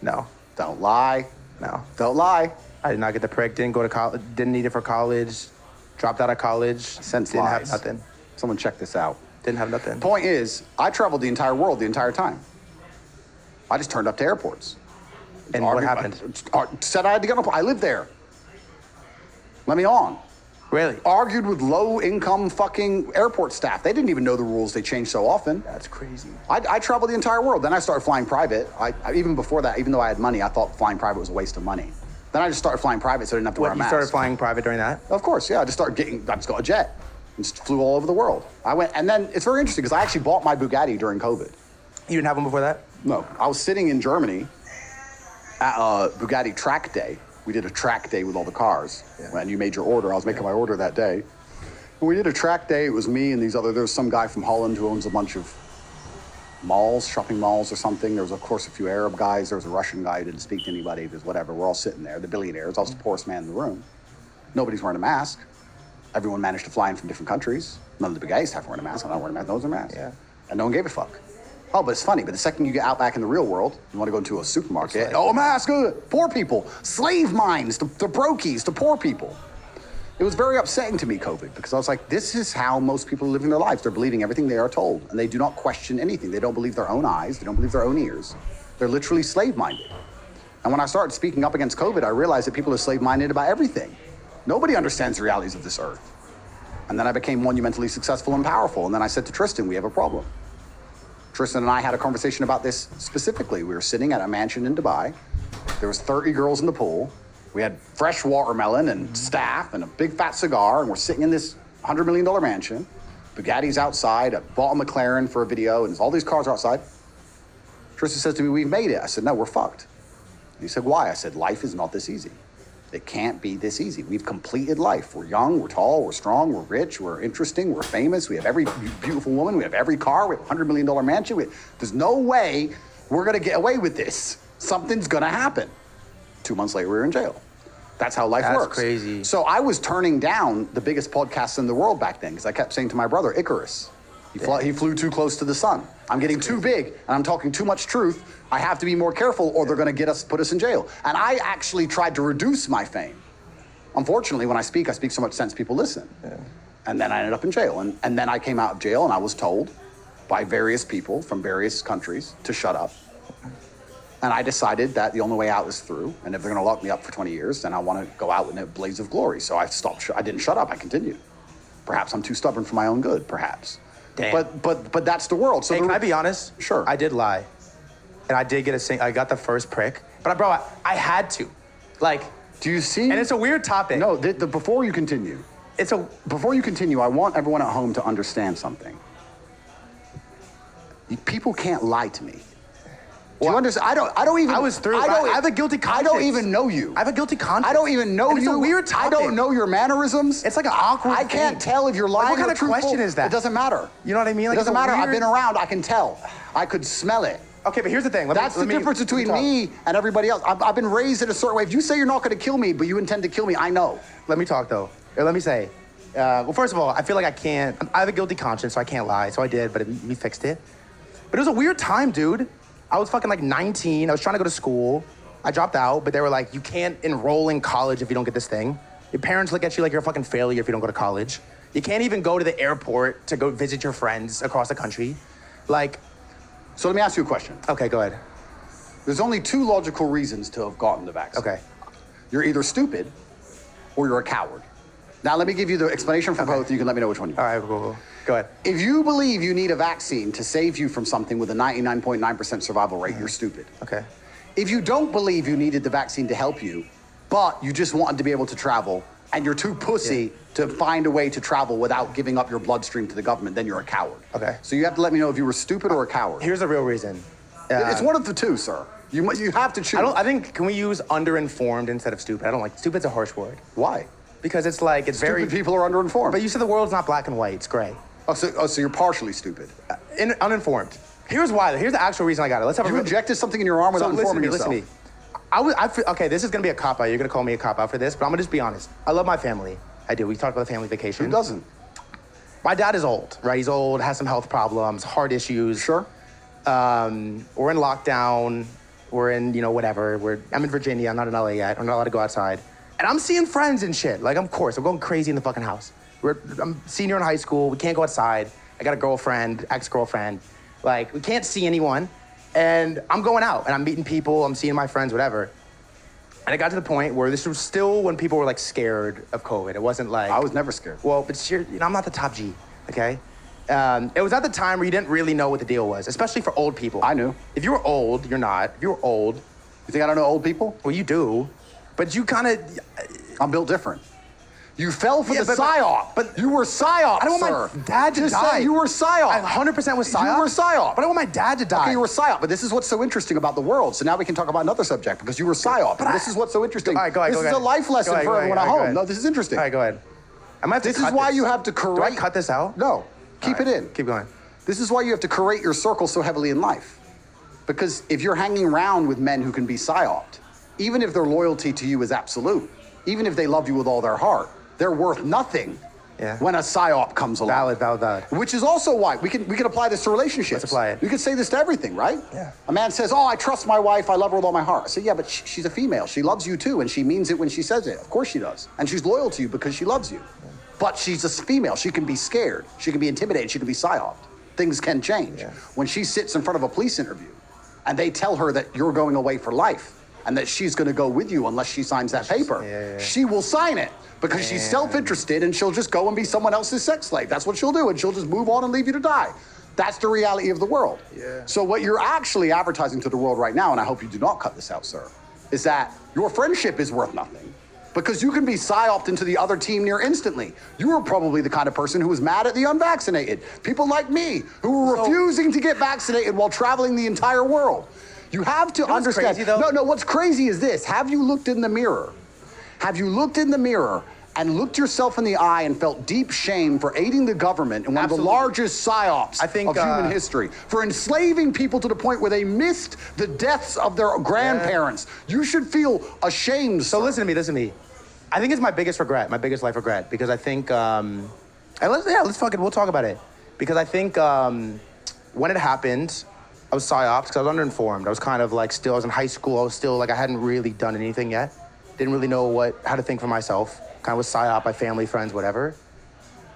No. Don't lie. No. Don't lie. I did not get the prick, didn't go to college, didn't need it for college, dropped out of college. Sense didn't lies. have nothing. Someone check this out. Didn't have nothing. Point is, I traveled the entire world the entire time. I just turned up to airports. And what happened? Said I had to get on a plane. I lived there. Let me on. Really? Argued with low-income fucking airport staff. They didn't even know the rules. They change so often. That's crazy. I traveled the entire world. Then I started flying private. Even before that, even though I had money, I thought flying private was a waste of money. Then I just started flying private so I didn't have to wear a You mask. started flying private during that? Of course, yeah. I just got a jet and just flew all over the world. And then it's very interesting because I actually bought my Bugatti during COVID. You didn't have one before that? No, I was sitting in Germany at a Bugatti track day. We did a track day with all the cars. Yeah. When you made your order, I was making my order that day. When we did a track day, it was me and there was some guy from Holland who owns a bunch of malls, shopping malls or something. There was, of course, a few Arab guys. There was a Russian guy who didn't speak to anybody. There's whatever. We're all sitting there, the billionaires. I was the poorest man in the room. Nobody's wearing a mask. Everyone managed to fly in from different countries. None of the big guys have wearing a mask. I'm not wearing a mask. No one's wearing a mask. Yeah. And no one gave a fuck. Oh, but it's funny. But the second you get out back in the real world, you want to go into a supermarket. Like, oh, a mask. Poor people. Slave minds to brokies, to poor people. It was very upsetting to me, COVID, because I was like, this is how most people are living their lives. They're believing everything they are told, and they do not question anything. They don't believe their own eyes. They don't believe their own ears. They're literally slave-minded. And when I started speaking up against COVID, I realized that people are slave-minded about everything. Nobody understands the realities of this earth. And then I became monumentally successful and powerful. And then I said to Tristan, we have a problem. Tristan and I had a conversation about this specifically. We were sitting at a mansion in Dubai. There was 30 girls in the pool. We had fresh watermelon and staff and a big fat cigar, and we're sitting in this $100 million mansion. Bugatti's outside. I bought a McLaren for a video, and there's all these cars outside. Tristan says to me, we've made it. I said, no, we're fucked. He said, why? I said, life is not this easy. It can't be this easy. We've completed life. We're young, we're tall, we're strong, we're rich, we're interesting, we're famous. We have every beautiful woman. We have every car. We have a $100 million mansion. There's no way we're going to get away with this. Something's going to happen. 2 months later, we were in jail. That's how life works. That's crazy. So I was turning down the biggest podcasts in the world back then because I kept saying to my brother, Icarus, he flew too close to the sun. I'm getting too big and I'm talking too much truth. I have to be more careful or they're going to put us in jail. And I actually tried to reduce my fame. Unfortunately, when I speak so much sense, people listen. Yeah. And then I ended up in jail. And then I came out of jail and I was told by various people from various countries to shut up. And I decided that the only way out is through. And if they're going to lock me up for 20 years, then I want to go out in a blaze of glory. So I stopped. I didn't shut up. I continued. Perhaps I'm too stubborn for my own good. Perhaps. Damn. But that's the world. So hey, can I be honest? Sure. I did lie, and I did get I got the first prick. But bro, I had to. Like, do you see? And it's a weird topic. No. Before you continue, I want everyone at home to understand something. People can't lie to me. Do you understand? I don't even. I was through. I have a guilty conscience. I don't even know you. I have a guilty conscience. I don't even know you. It's a weird topic. I don't know your mannerisms. It's like an awkward I can't tell if you're lying what kind or of truthful. question is that? It doesn't matter. You know what I mean? Like, it doesn't matter. I've been around. I can tell. I could smell it. Okay, but here's the thing. That's the difference between me and everybody else. I've been raised in a certain way. If you say you're not going to kill me, but you intend to kill me, I know. Let me talk, though. Or let me say. Well, first of all, I feel like I can't. I have a guilty conscience, so I can't lie. So I did, but we fixed it. But it was a weird time, dude. I was fucking like 19. I was trying to go to school. I dropped out, but they were like, you can't enroll in college if you don't get this thing. Your parents look at you like you're a fucking failure if you don't go to college. You can't even go to the airport to go visit your friends across the country. Like. So let me ask you a question. Okay, go ahead. There's only two logical reasons to have gotten the vaccine. Okay. You're either stupid or you're a coward. Now let me give you the explanation for both, and you can let me know which one you All right, cool. Go ahead. If you believe you need a vaccine to save you from something with a 99.9% survival rate, you're stupid. Okay. If you don't believe you needed the vaccine to help you, but you just wanted to be able to travel, and you're too pussy to find a way to travel without giving up your bloodstream to the government, then you're a coward. Okay. So you have to let me know if you were stupid or a coward. Here's the real reason. It's one of the two, sir. You have to choose. I think, can we use underinformed instead of stupid? I don't like, stupid's a harsh word. Why? Because it's like, it's Stupid people are underinformed. But you said the world's not black and white, it's gray. Oh, so you're partially stupid. Uninformed. Here's why. Here's the actual reason I got it. Let's have You injected something in your arm without informing yourself. Listen to me. Okay, this is gonna be a cop-out. You're gonna call me a cop-out for this, but I'm gonna just be honest. I love my family. I do. We talked about the family vacation. Who doesn't? My dad is old, right? He's old, has some health problems, heart issues. Sure. We're in lockdown. We're in, whatever. I'm in Virginia. I'm not in LA yet. I'm not allowed to go outside. And I'm seeing friends and shit. Like, of course, I'm going crazy in the fucking house. I'm senior in high school. We can't go outside. I got a girlfriend, ex-girlfriend. Like, we can't see anyone. And I'm going out, and I'm meeting people. I'm seeing my friends, whatever. And it got to the point where this was still when people were, like, scared of COVID. It wasn't like... I was never scared. Well, but I'm not the top G, okay? It was at the time where you didn't really know what the deal was, especially for old people. I knew. If you were old, you're not. If you were old... You think I don't know old people? Well, you do. But you kind of... I'm built different. You fell for the psyop. But you were psyop, I don't want my dad to die. Just say you were psyop. I 100% was psyop. You were psyop. But I don't want my dad to die. Okay, you were psyop. But this is what's so interesting about the world. So now we can talk about another subject because you were psyop. But this is what's so interesting. All right, go ahead. This is a life lesson for everyone at home. No, this is interesting. All right, go ahead. This is why you have to correct. Do I cut this out? No. Keep it in. Keep going. This is why you have to curate your circle so heavily in life. Because if you're hanging around with men who can be psyoped, even if their loyalty to you is absolute, even if they love you with all their heart, they're worth nothing Yeah. when a psyop comes along. Valid. Which is also why we can apply this to relationships. Let's apply it. You can say this to everything, right? Yeah. A man says, "Oh, I trust my wife. I love her with all my heart." I say, "Yeah, but she's a female. She loves you too, and she means it when she says it. Of course she does, and she's loyal to you because she loves you. Yeah. But she's a female. She can be scared. She can be intimidated. She can be psyoped. Things can change. Yeah. When she sits in front of a police interview, and they tell her that you're going away for life, and that she's going to go with you unless she signs that paper, she will sign it." Because she's self-interested and she'll just go and be someone else's sex slave. That's what she'll do, and she'll just move on and leave you to die. That's the reality of the world. Yeah. So what you're actually advertising to the world right now, and I hope you do not cut this out, sir, is that your friendship is worth nothing. Because you can be psyoped into the other team near instantly. You are probably the kind of person who was mad at the unvaccinated. People like me, who were refusing to get vaccinated while traveling the entire world. You have to understand. Crazy, though? No, what's crazy is this. Have you looked in the mirror? Have you looked in the mirror and looked yourself in the eye and felt deep shame for aiding the government in one of the largest psyops of human history, for enslaving people to the point where they missed the deaths of their grandparents? Yeah. You should feel ashamed. So listen to me. I think it's my biggest regret, my biggest life regret, because I think, and we'll talk about it. Because I think when it happened, I was psyoped because I was underinformed. I was kind of like I was in high school. I was still like, I hadn't really done anything yet. Didn't really know how to think for myself. Kind of was psyoped by family, friends, whatever.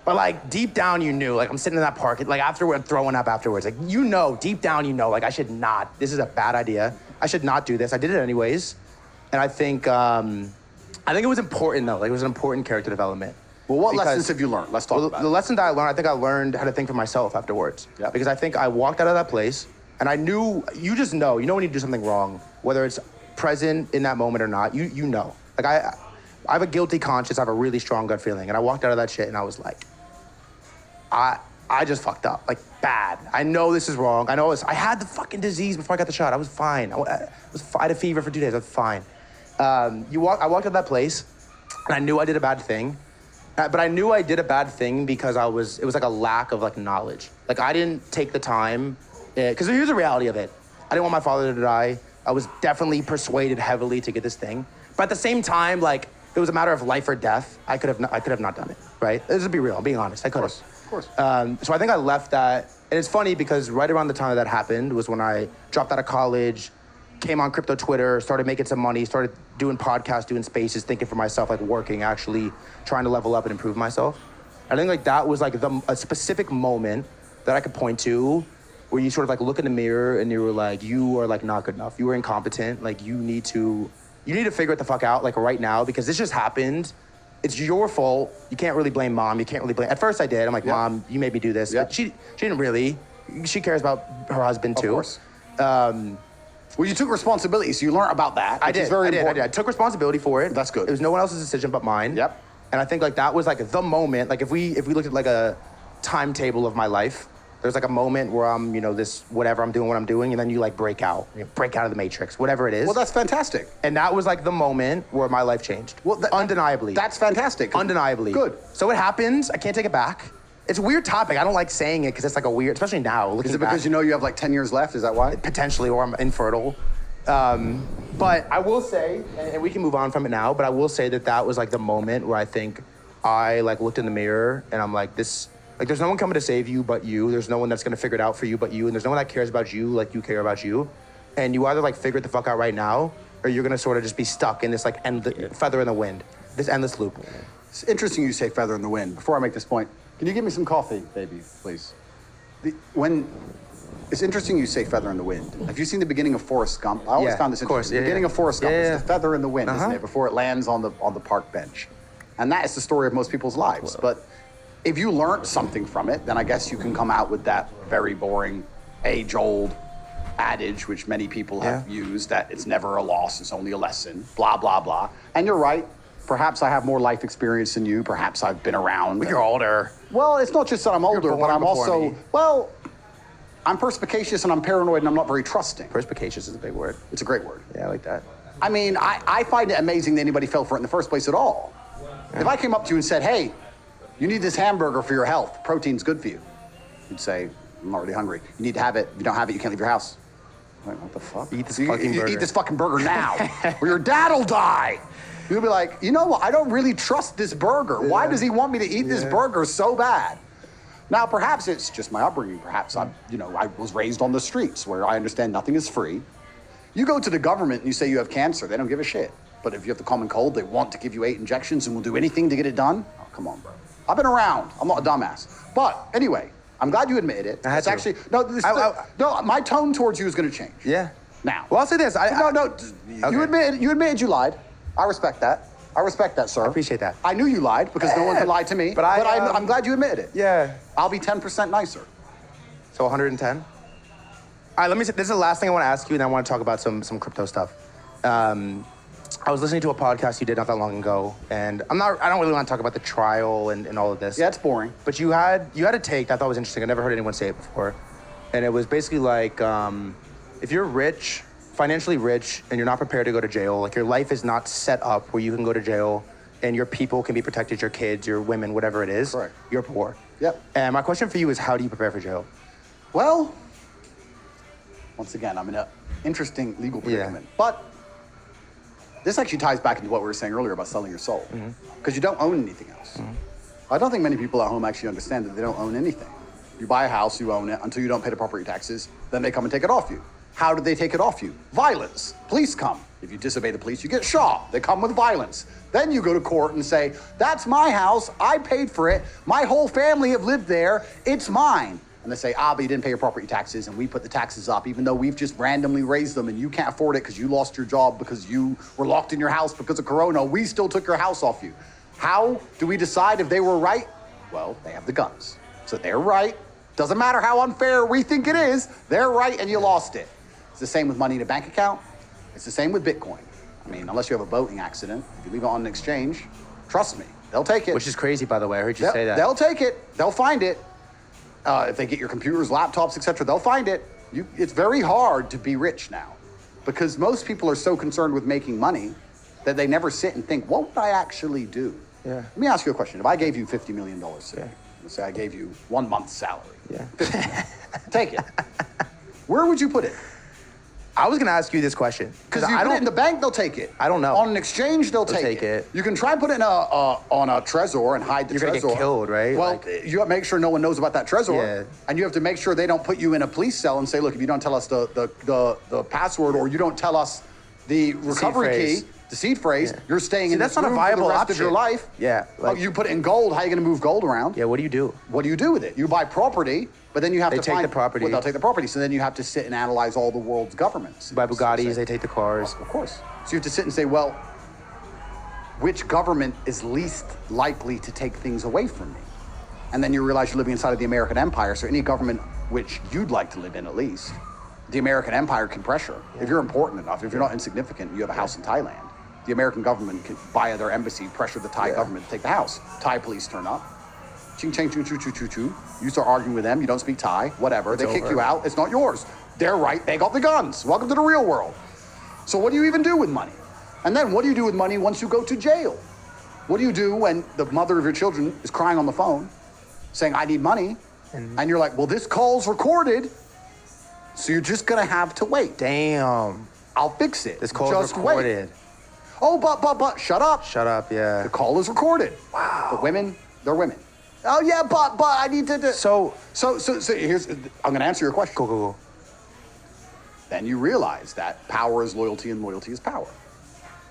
But like deep down, you knew, like I'm sitting in that park, like afterward, throwing up afterwards, like deep down, like I should not, this is a bad idea. I should not do this. I did it anyways. And I think it was important though, like it was an important character development. Well, what lessons have you learned? Let's talk about it. The lesson that I learned, I think I learned how to think for myself afterwards. Yep. Because I think I walked out of that place and I knew, you know when you do something wrong, whether it's present in that moment or not, you know. Like I have a guilty conscience, I have a really strong gut feeling, and I walked out of that shit and I was like, I just fucked up, like bad. I know this is wrong. I had the fucking disease before I got the shot. I was fine. I had a fever for 2 days, I was fine. I walked out of that place and I knew I did a bad thing, but I knew I did a bad thing because it was like a lack of like knowledge. Like I didn't take the time, because here's the reality of it. I didn't want my father to die. I was definitely persuaded heavily to get this thing. But at the same time, like, it was a matter of life or death. I could have not done it, right? Let's just be real, I'm being honest, I could have. Of course. So I think I left that, and it's funny because right around the time that happened was when I dropped out of college, came on crypto Twitter, started making some money, started doing podcasts, doing spaces, thinking for myself, like working, actually trying to level up and improve myself. I think like that was like a specific moment that I could point to where you sort of like look in the mirror and you were like, you are like not good enough. You were incompetent. Like you need to figure it the fuck out like right now because this just happened. It's your fault. You can't really blame mom. You can't really blame. At first I did. I'm like, Mom, you made me do this. But she didn't really. She cares about her husband too. Of course. Well, you took responsibility, so you learned about that. I did. I took responsibility for it. That's good. It was no one else's decision but mine. Yep. And I think like that was like the moment. Like if we looked at like a timetable of my life, there's like a moment where I'm, this whatever I'm doing, what I'm doing, and then you like break out of the matrix, whatever it is. Well, that's fantastic. And that was like the moment where my life changed. Well, undeniably. That's fantastic. Undeniably. Good. So it happens. I can't take it back. It's a weird topic. I don't like saying it because it's like a weird, especially now. Is it because you have like 10 years left? Is that why? Potentially, or I'm infertile. But I will say, and we can move on from it now, but I will say that was like the moment where I think I like looked in the mirror and I'm like, there's no one coming to save you but you. There's no one that's gonna figure it out for you but you. And there's no one that cares about you like you care about you. And you either like figure it the fuck out right now or you're gonna sort of just be stuck in this like feather in the wind, this endless loop. It's interesting you say feather in the wind. Before I make this point, can you give me some coffee, baby, please? It's interesting you say feather in the wind. Have you seen the beginning of Forrest Gump? I always found this interesting. The beginning of Forrest Gump is the feather in the wind, isn't it? Before it lands on the park bench. And that is the story of most people's lives. But if you learned something from it, then I guess you can come out with that very boring, age-old adage, which many people have used, that it's never a loss, it's only a lesson, blah, blah, blah. And you're right. Perhaps I have more life experience than you. Perhaps I've been around. But you're older. Well, it's not just that I'm older, but I'm also, I'm perspicacious and I'm paranoid and I'm not very trusting. Perspicacious is a big word. It's a great word. Yeah, I like that. I mean, I find it amazing that anybody fell for it in the first place at all. Yeah. If I came up to you and said, hey, you need this hamburger for your health. Protein's good for you. You'd say, I'm already hungry. You need to have it. If you don't have it, you can't leave your house. I'm like, what the fuck? Eat this fucking burger. Eat this fucking burger now, or your dad'll die. You'll be like, you know what? I don't really trust this burger. Why does he want me to eat this burger so bad? Now, perhaps it's just my upbringing. Perhaps I was raised on the streets where I understand nothing is free. You go to the government and you say you have cancer, they don't give a shit. But if you have the common cold, they want to give you 8 injections and will do anything to get it done. Oh, come on, bro. I've been around. I'm not a dumbass. But anyway, I'm glad you admitted it. It's actually no. My tone towards you is going to change. Yeah. Now. Well, I'll say this. Okay. You admitted you lied. I respect that. I respect that, sir. I appreciate that. I knew you lied because no one can lie to me. But I'm glad you admitted it. Yeah. I'll be 10% nicer. So 110. All right. Let me. This is the last thing I want to ask you, and I want to talk about some crypto stuff. I was listening to a podcast you did not that long ago, and I don't really want to talk about the trial and all of this. Yeah, it's boring. But you had a take that I thought was interesting. I never heard anyone say it before. And it was basically like, if you're rich, financially rich, and you're not prepared to go to jail, like your life is not set up where you can go to jail and your people can be protected, your kids, your women, whatever it is, right. You're poor. Yep. And my question for you is, how do you prepare for jail? Well, once again, I'm in an interesting legal predicament. Yeah. But this actually ties back into what we were saying earlier about selling your soul. Because you don't own anything else. I don't think many people at home actually understand that they don't own anything. You buy a house, you own it until you don't pay the property taxes, then they come and take it off you. How did they take it off you? Violence. Police come. If you disobey the police, you get shot. They come with violence. Then you go to court and say, that's my house, I paid for it, my whole family have lived there, it's mine. And they say, but you didn't pay your property taxes, and we put the taxes up, even though we've just randomly raised them, and you can't afford it because you lost your job because you were locked in your house because of Corona. We still took your house off you. How do we decide if they were right? Well, they have the guns. So they're right. Doesn't matter how unfair we think it is, they're right and you lost it. It's the same with money in a bank account. It's the same with Bitcoin. I mean, unless you have a boating accident, if you leave it on an exchange, trust me, they'll take it. Which is crazy, by the way. I heard you say that. They'll take it. They'll find it. If they get your computers, laptops, etc., they'll find it. It's very hard to be rich now because most people are so concerned with making money that they never sit and think, what would I actually do? Yeah. Let me ask you a question. If I gave you $50 million today, let's say I gave you 1 month's salary. Yeah. Take it. Where would you put it? I was going to ask you this question. Because you put it in the bank, they'll take it. I don't know. On an exchange, they'll take it. You can try and put it in on a Trezor and hide the Trezor. You're going to get killed, right? Well, you have to make sure no one knows about that Trezor. Yeah. And you have to make sure they don't put you in a police cell and say, look, if you don't tell us the password or you don't tell us the recovery key, the seed phrase, you're staying in this room for the rest of your life. Yeah. You put it in gold, how are you going to move gold around? Yeah, what do you do? What do you do with it? You buy property, but then you have to take the property. Well, they'll take the property, so then you have to sit and analyze all the world's governments. You buy Bugattis, they take the cars. Of course. So you have to sit and say, well, which government is least likely to take things away from me? And then you realize you're living inside of the American empire, so any government which you'd like to live in at least, the American empire can pressure. If you're important enough, if you're not insignificant, you have a house in Thailand. The American government can, via their embassy, pressure the Thai government to take the house. Thai police turn up. Ching, ching, choo, choo, choo, choo, choo. You start arguing with them. You don't speak Thai. Whatever. They kick you out. It's not yours. They're right. They got the guns. Welcome to the real world. So what do you even do with money? And then what do you do with money once you go to jail? What do you do when the mother of your children is crying on the phone saying, I need money? And you're like, well, this call's recorded. So you're just going to have to wait. Damn. I'll fix it. This call's recorded. Wait. Oh, but, shut up. Shut up, yeah. The call is recorded. Wow. The women, they're women. Oh, yeah, but I need to... So here's... I'm going to answer your question. Go. Then you realize that power is loyalty and loyalty is power.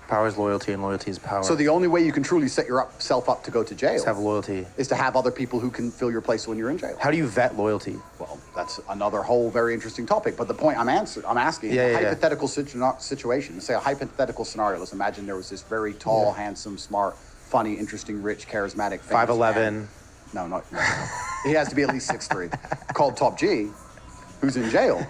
Power is loyalty and loyalty is power. So the only way you can truly set yourself up to go to jail... is have loyalty. ...is to have other people who can fill your place when you're in jail. How do you vet loyalty? Well, that's another whole very interesting topic. But the point I'm asking, a hypothetical situation. Say a hypothetical scenario. Let's imagine there was this very tall, handsome, smart, funny, interesting, rich, charismatic... 5'11". No. He has to be at least 6'3", called Top G, who's in jail.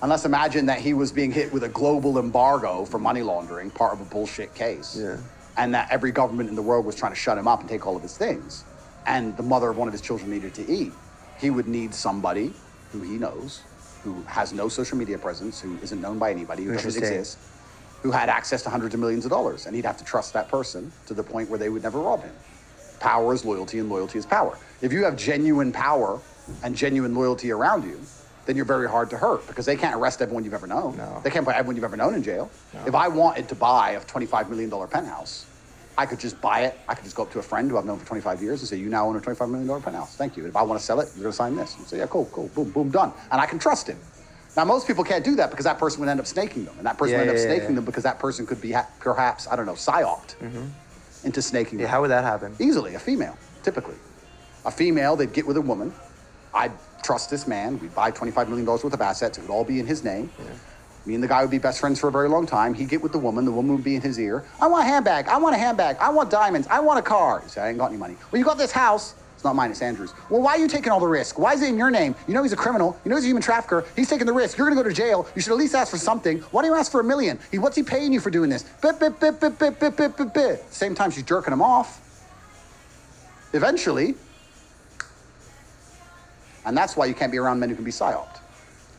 And let's imagine that he was being hit with a global embargo for money laundering, part of a bullshit case. Yeah. And that every government in the world was trying to shut him up and take all of his things. And the mother of one of his children needed to eat. He would need somebody who he knows, who has no social media presence, who isn't known by anybody, who doesn't exist, who had access to hundreds of millions of dollars. And he'd have to trust that person to the point where they would never rob him. Power is loyalty and loyalty is power. If you have genuine power and genuine loyalty around you, then you're very hard to hurt because they can't arrest everyone you've ever known. No. They can't put everyone you've ever known in jail. No. If I wanted to buy a $25 million penthouse I could just buy it. I could just go up to a friend who I've known for 25 years and say, you now own a $25 million penthouse. Thank you. And if I want to sell it, you're going to sign this. And say, yeah, cool, boom, boom, done. And I can trust him. Now, most people can't do that because that person would end up snaking them. And that person would end up snaking them because that person could be perhaps, I don't know, psyoped into snaking them. Yeah, how would that happen? Easily, a female, typically. A female, they'd get with a woman. I'd trust this man. We'd buy $25 million worth of assets. It would all be in his name. Yeah. Me and the guy would be best friends for a very long time. He'd get with the woman. The woman would be in his ear. I want a handbag. I want a handbag. I want diamonds. I want a car. He said, I ain't got any money. Well, you got this house. It's not mine. It's Andrew's. Well, why are you taking all the risk? Why is it in your name? You know he's a criminal. You know he's a human trafficker. He's taking the risk. You're going to go to jail. You should at least ask for something. Why do you ask for $1 million? What's he paying you for doing this? Same time she's jerking him off. Eventually. And that's why you can't be around men who can be psyoped.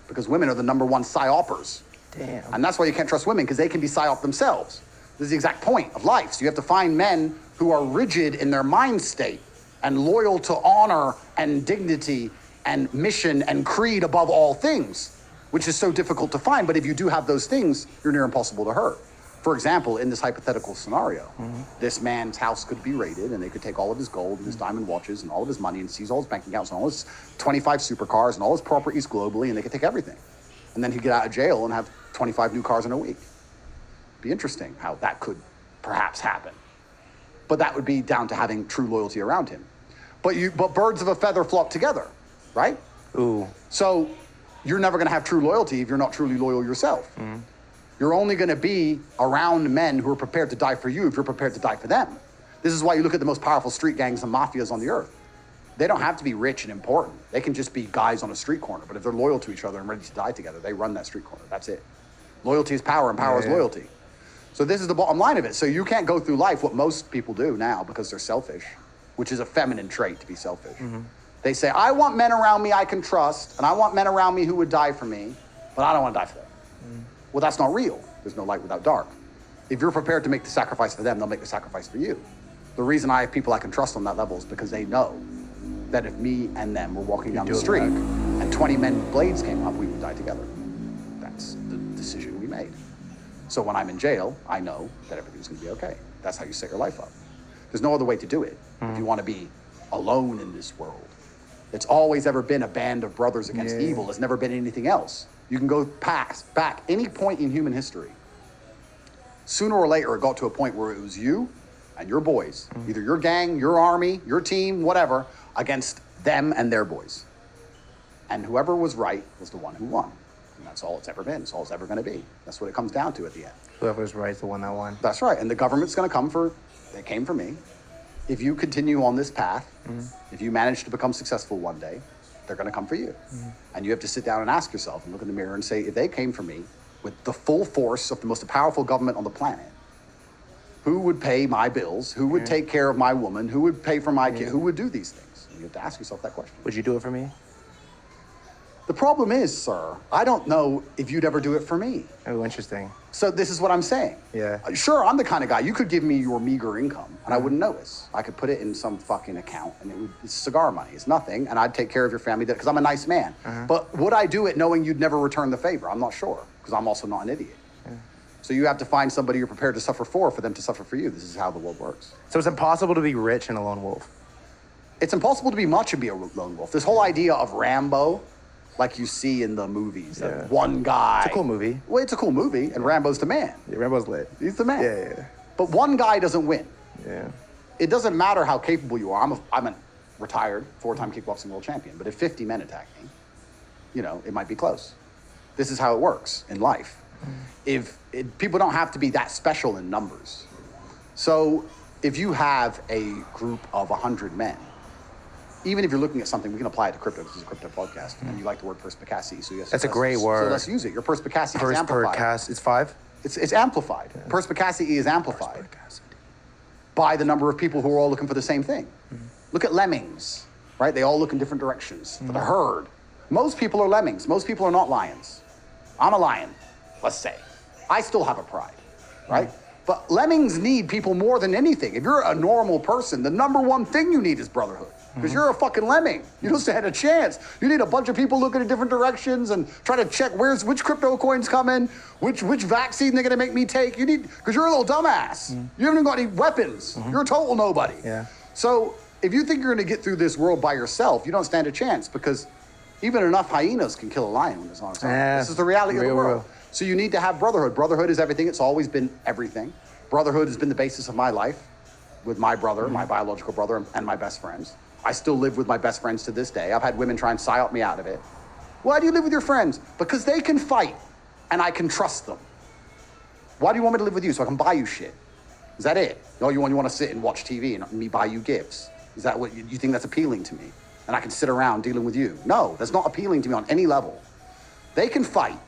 Because women are the #1 psyopers. Damn. And that's why you can't trust women, because they can be psyoped themselves. This is the exact point of life. So you have to find men who are rigid in their mind state and loyal to honor and dignity and mission and creed above all things, which is so difficult to find. But if you do have those things, you're near impossible to hurt. For example, in this hypothetical scenario, this man's house could be raided and they could take all of his gold and his diamond watches and all of his money and seize all his bank accounts and all his 25 supercars and all his properties globally, and they could take everything. And then he'd get out of jail and have 25 new cars in a week. Be interesting how that could perhaps happen. But that would be down to having true loyalty around him. But birds of a feather flock together, right? Ooh. So you're never going to have true loyalty if you're not truly loyal yourself. You're only going to be around men who are prepared to die for you if you're prepared to die for them. This is why you look at the most powerful street gangs and mafias on the earth. They don't have to be rich and important. They can just be guys on a street corner. But if they're loyal to each other and ready to die together, they run that street corner. That's it. Loyalty is power, and power is loyalty. So this is the bottom line of it. So you can't go through life what most people do now because they're selfish, which is a feminine trait to be selfish. They say, I want men around me I can trust, and I want men around me who would die for me, but I don't want to die for them. Well, that's not real. There's no light without dark. If you're prepared to make the sacrifice for them, they'll make the sacrifice for you. The reason I have people I can trust on that level is because they know that if me and them were walking down the street and 20 men with blades came up, we would die together. That's the decision we made. So when I'm in jail, I know that everything's going to be okay. That's how you set your life up. There's no other way to do it if you want to be alone in this world. It's always ever been a band of brothers against evil. It's never been anything else. You can go back any point in human history. Sooner or later, it got to a point where it was you and your boys, either your gang, your army, your team, whatever, against them and their boys. And whoever was right was the one who won. And that's all it's ever been. It's all it's ever going to be. That's what it comes down to at the end. Whoever's right is the one that won. That's right. And the government's going to come they came for me. If you continue on this path, if you manage to become successful one day, they're going to come for you. And you have to sit down and ask yourself and look in the mirror and say, if they came for me with the full force of the most powerful government on the planet, who would pay my bills? Who would take care of my woman? Who would pay for my kid? Who would do these things? And you have to ask yourself that question. Would you do it for me? The problem is, sir, I don't know if you'd ever do it for me. Oh, interesting. So this is what I'm saying. Yeah. Sure, I'm the kind of guy, you could give me your meager income and I wouldn't notice. I could put it in some fucking account and it's cigar money. It's nothing. And I'd take care of your family because I'm a nice man. But would I do it knowing you'd never return the favor? I'm not sure, because I'm also not an idiot. So you have to find somebody you're prepared to suffer for them to suffer for you. This is how the world works. So it's impossible to be rich and a lone wolf. It's impossible to be much and be a lone wolf. This whole idea of Rambo, like you see in the movies, that one guy. It's a cool movie. Well, it's a cool movie, and Rambo's the man. Yeah, Rambo's lit. He's the man. Yeah. But one guy doesn't win. Yeah. It doesn't matter how capable you are. I'm a retired 4-time kickboxing world champion, but if 50 men attack me, it might be close. This is how it works in life. People don't have to be that special in numbers. So if you have a group of 100 men, even if you're looking at something, we can apply it to crypto. This is a crypto podcast, and you like the word perspicacity. So yes, That's a great word. So let's use it. Your perspicacity is amplified. It's 5? It's amplified. Yeah. Perspicacity is amplified by the number of people who are all looking for the same thing. Look at lemmings, right? They all look in different directions for the herd. Most people are lemmings. Most people are not lions. I'm a lion, let's say. I still have a pride, right? But lemmings need people more than anything. If you're a normal person, the number one thing you need is brotherhood. because you're a fucking lemming. You don't stand a chance. You need a bunch of people looking in different directions and try to check which crypto coins come in, which vaccine they're gonna make me take. You need, because you're a little dumbass. You haven't even got any weapons. You're a total nobody. Yeah. So if you think you're gonna get through this world by yourself, you don't stand a chance, because even enough hyenas can kill a lion when it's on its own. This is the reality of the world. So you need to have brotherhood. Brotherhood is everything. It's always been everything. Brotherhood has been the basis of my life with my brother, my biological brother, and my best friends. I still live with my best friends to this day. I've had women try and psyop me out of it. Why do you live with your friends? Because they can fight and I can trust them. Why do you want me to live with you? So I can buy you shit. Is that it? Oh, you want to sit and watch TV and me buy you gifts? Is that what you think that's appealing to me? And I can sit around dealing with you? No, that's not appealing to me on any level. They can fight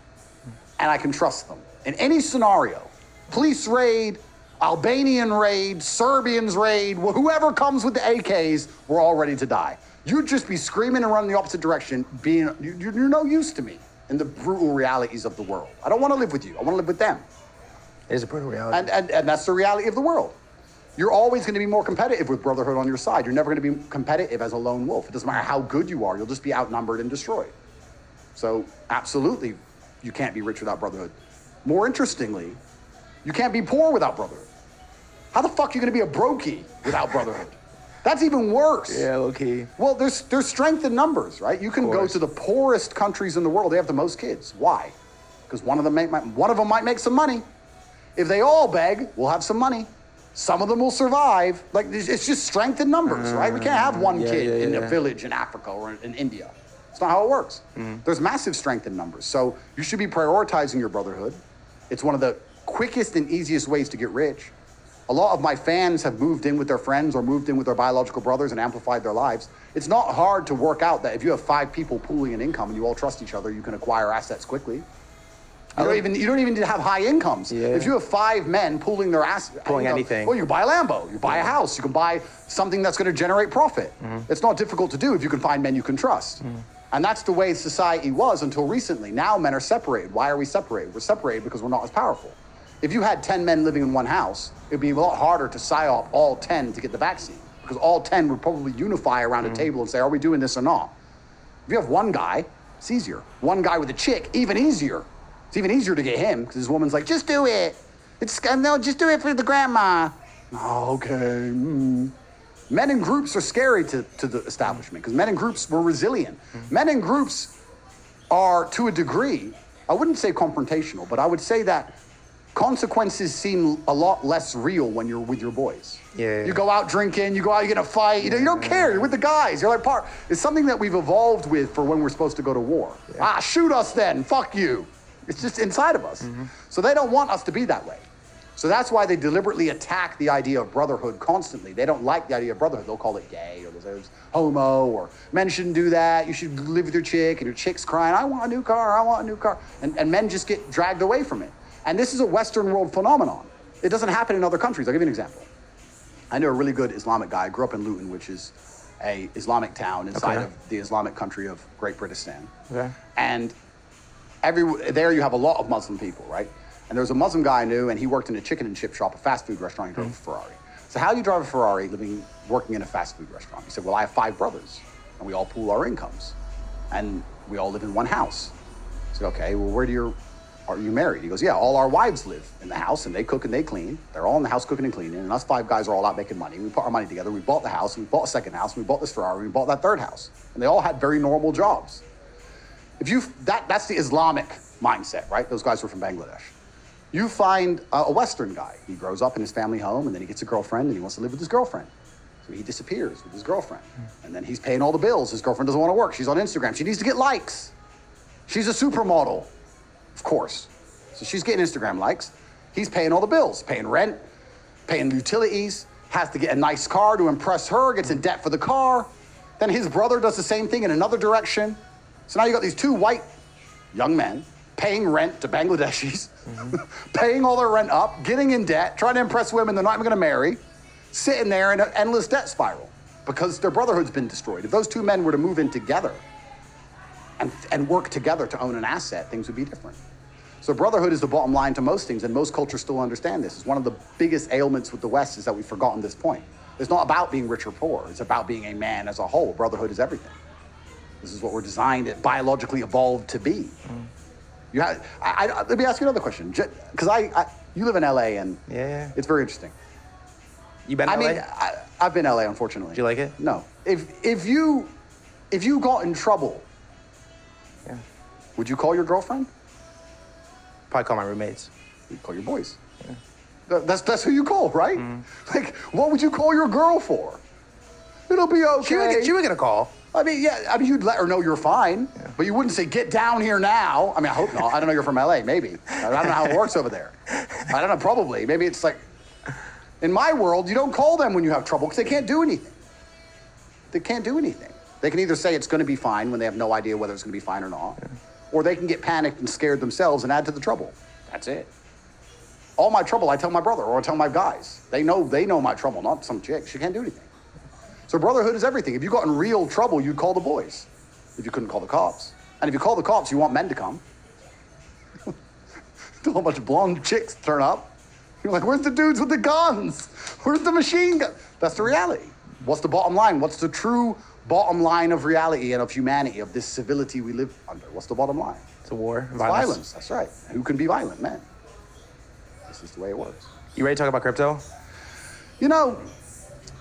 and I can trust them. In any scenario, police raid, Albanian raid, Serbians raid, whoever comes with the AKs, we're all ready to die. You'd just be screaming and running the opposite direction, you're no use to me in the brutal realities of the world. I don't want to live with you. I want to live with them. It is a brutal reality. And that's the reality of the world. You're always going to be more competitive with brotherhood on your side. You're never going to be competitive as a lone wolf. It doesn't matter how good you are. You'll just be outnumbered and destroyed. So absolutely, you can't be rich without brotherhood. More interestingly, you can't be poor without brotherhood. How the fuck are you going to be a brokey without brotherhood? That's even worse. Yeah, okay. Well, there's strength in numbers, right? You can go to the poorest countries in the world. They have the most kids. Why? Because one of them might make some money. If they all beg, we'll have some money. Some of them will survive. Like, it's just strength in numbers, right? We can't have one kid in a village in Africa or in India. It's not how it works. There's massive strength in numbers. So you should be prioritizing your brotherhood. It's one of the quickest and easiest ways to get rich. A lot of my fans have moved in with their friends or moved in with their biological brothers and amplified their lives. It's not hard to work out that if you have 5 people pooling an income and you all trust each other, you can acquire assets quickly. You don't even need to have high incomes. Yeah. If you have 5 men pooling their assets, anything. Well, you buy a Lambo, you buy a house, you can buy something that's going to generate profit. It's not difficult to do if you can find men you can trust. And that's the way society was until recently. Now men are separated. Why are we separated? We're separated because we're not as powerful. If you had 10 men living in one house, it'd be a lot harder to psyop all 10 to get the vaccine, because all 10 would probably unify around a table and say, are we doing this or not? If you have one guy, it's easier. One guy with a chick, even easier. It's even easier to get him, because his woman's like, just do it. No, just do it for the grandma. Oh, okay. Men in groups are scary to the establishment, because men in groups were resilient. Men in groups are, to a degree, I wouldn't say confrontational, but I would say that consequences seem a lot less real when you're with your boys. Yeah. You go out drinking, you go out, you get in a fight, you don't care, you're with the guys. You're like it's something that we've evolved with for when we're supposed to go to war. Yeah. Shoot us then, fuck you. It's just inside of us. So they don't want us to be that way. So that's why they deliberately attack the idea of brotherhood constantly. They don't like the idea of brotherhood. They'll call it gay, or they'll say it's homo, or men shouldn't do that. You should live with your chick, and your chick's crying, I want a new car, I want a new car. And men just get dragged away from it. And this is a Western world phenomenon. It doesn't happen in other countries. I'll give you an example. I know a really good Islamic guy. I grew up in Luton, which is a Islamic town inside of the Islamic country of Great Britistan. Okay. And there you have a lot of Muslim people, right? And there was a Muslim guy I knew, and he worked in a chicken and chip shop, a fast food restaurant. He drove a Ferrari. So how do you drive a Ferrari working in a fast food restaurant? He said, well, I have 5 brothers, and we all pool our incomes. And we all live in one house. I said, okay, well, are you married? He goes, yeah, all our wives live in the house, and they cook and they clean. They're all in the house cooking and cleaning, and us 5 guys are all out making money. We put our money together. We bought the house, and we bought a second house, and we bought this Ferrari, and we bought that third house. And they all had very normal jobs. That's the Islamic mindset, right? Those guys were from Bangladesh. You find a Western guy. He grows up in his family home, and then he gets a girlfriend, and he wants to live with his girlfriend. So he disappears with his girlfriend. And then he's paying all the bills. His girlfriend doesn't want to work. She's on Instagram. She needs to get likes. She's a supermodel, of course. So she's getting Instagram likes. He's paying all the bills, paying rent, paying utilities, has to get a nice car to impress her, gets in debt for the car. Then his brother does the same thing in another direction. So now you got these 2 white young men paying rent to Bangladeshis, paying all their rent up, getting in debt, trying to impress women they're not even gonna marry, sitting there in an endless debt spiral because their brotherhood's been destroyed. If those 2 men were to move in together and work together to own an asset, things would be different. So brotherhood is the bottom line to most things, and most cultures still understand this. It's one of the biggest ailments with the West is that we've forgotten this point. It's not about being rich or poor. It's about being a man as a whole. Brotherhood is everything. This is what we're designed, biologically evolved to be. You have, let me ask you another question, because you live in LA and Yeah. it's very interesting. You been in LA? mean, I've been LA, unfortunately. Do you like it? No. If you got in trouble, Yeah. would you call your girlfriend? Probably call my roommates. You'd call your boys. Yeah. That's who you call, right? Like, what would you call your girl for? It'll be okay. She would get a call. I mean, you'd let her know you're fine, but you wouldn't say, get down here now. I mean, I hope not. I don't know, you're from LA, maybe. I don't know how it works over there. I don't know, probably. Maybe it's like, in my world, you don't call them when you have trouble because they can't do anything. They can't do anything. They can either say it's going to be fine when they have no idea whether it's going to be fine or not, or they can get panicked and scared themselves and add to the trouble. That's it. All my trouble, I tell my brother or I tell my guys. They know my trouble, not some chick. She can't do anything. So brotherhood is everything. If you got in real trouble, you'd call the boys. If you couldn't call the cops. And if you call the cops, you want men to come. A whole bunch of blonde chicks turn up. You're like, where's the dudes with the guns? Where's the machine gun? That's the reality. What's the bottom line? What's the true bottom line of reality and of humanity, of this civility we live under? What's the bottom line? It's a war. It's violence. That's right. Who can be violent? Men. This is the way it works. You ready to talk about crypto? You know,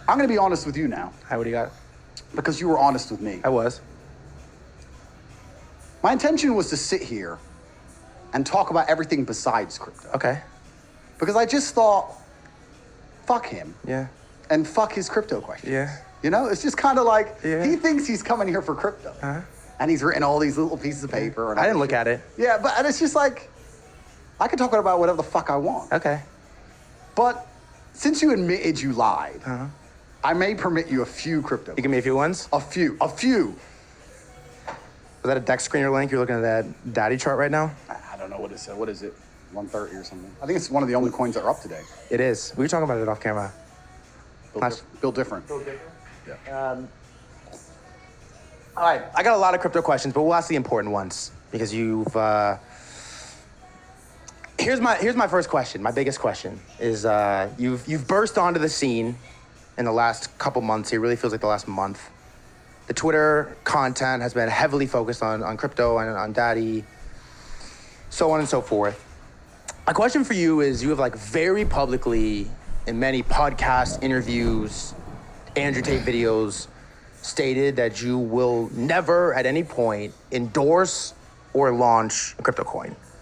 I'm going to be honest with you now. Hi, what do you got? Because you were honest with me. I was. My intention was to sit here and talk about everything besides crypto. Okay. Because I just thought, fuck him. Yeah. And fuck his crypto question. Yeah. You know, it's just kind of like, Yeah. he thinks he's coming here for crypto. Uh-huh. And he's written all these little pieces of paper. And I didn't look at it. Yeah, and it's just like, I can talk about whatever the fuck I want. Okay. But since you admitted you lied, Uh-huh. I may permit you a few crypto. You give me a few ones? A few. Was that a deck screener link? You're looking at that daddy chart right now? I don't know what it said. What is it? 130 or something. I think it's one of the only coins that are up today. It is. We were talking about it off camera. Built different. Yeah. All right, I got a lot of crypto questions, but we'll ask the important ones because you've. Here's my first question. My biggest question is you've burst onto the scene in the last couple months. It really feels like the last month. The Twitter content has been heavily focused on crypto and on daddy, so on and so forth. My question for you is: you have like very publicly in many podcasts, interviews, Andrew Tate videos, stated that you will never at any point endorse or launch a crypto coin.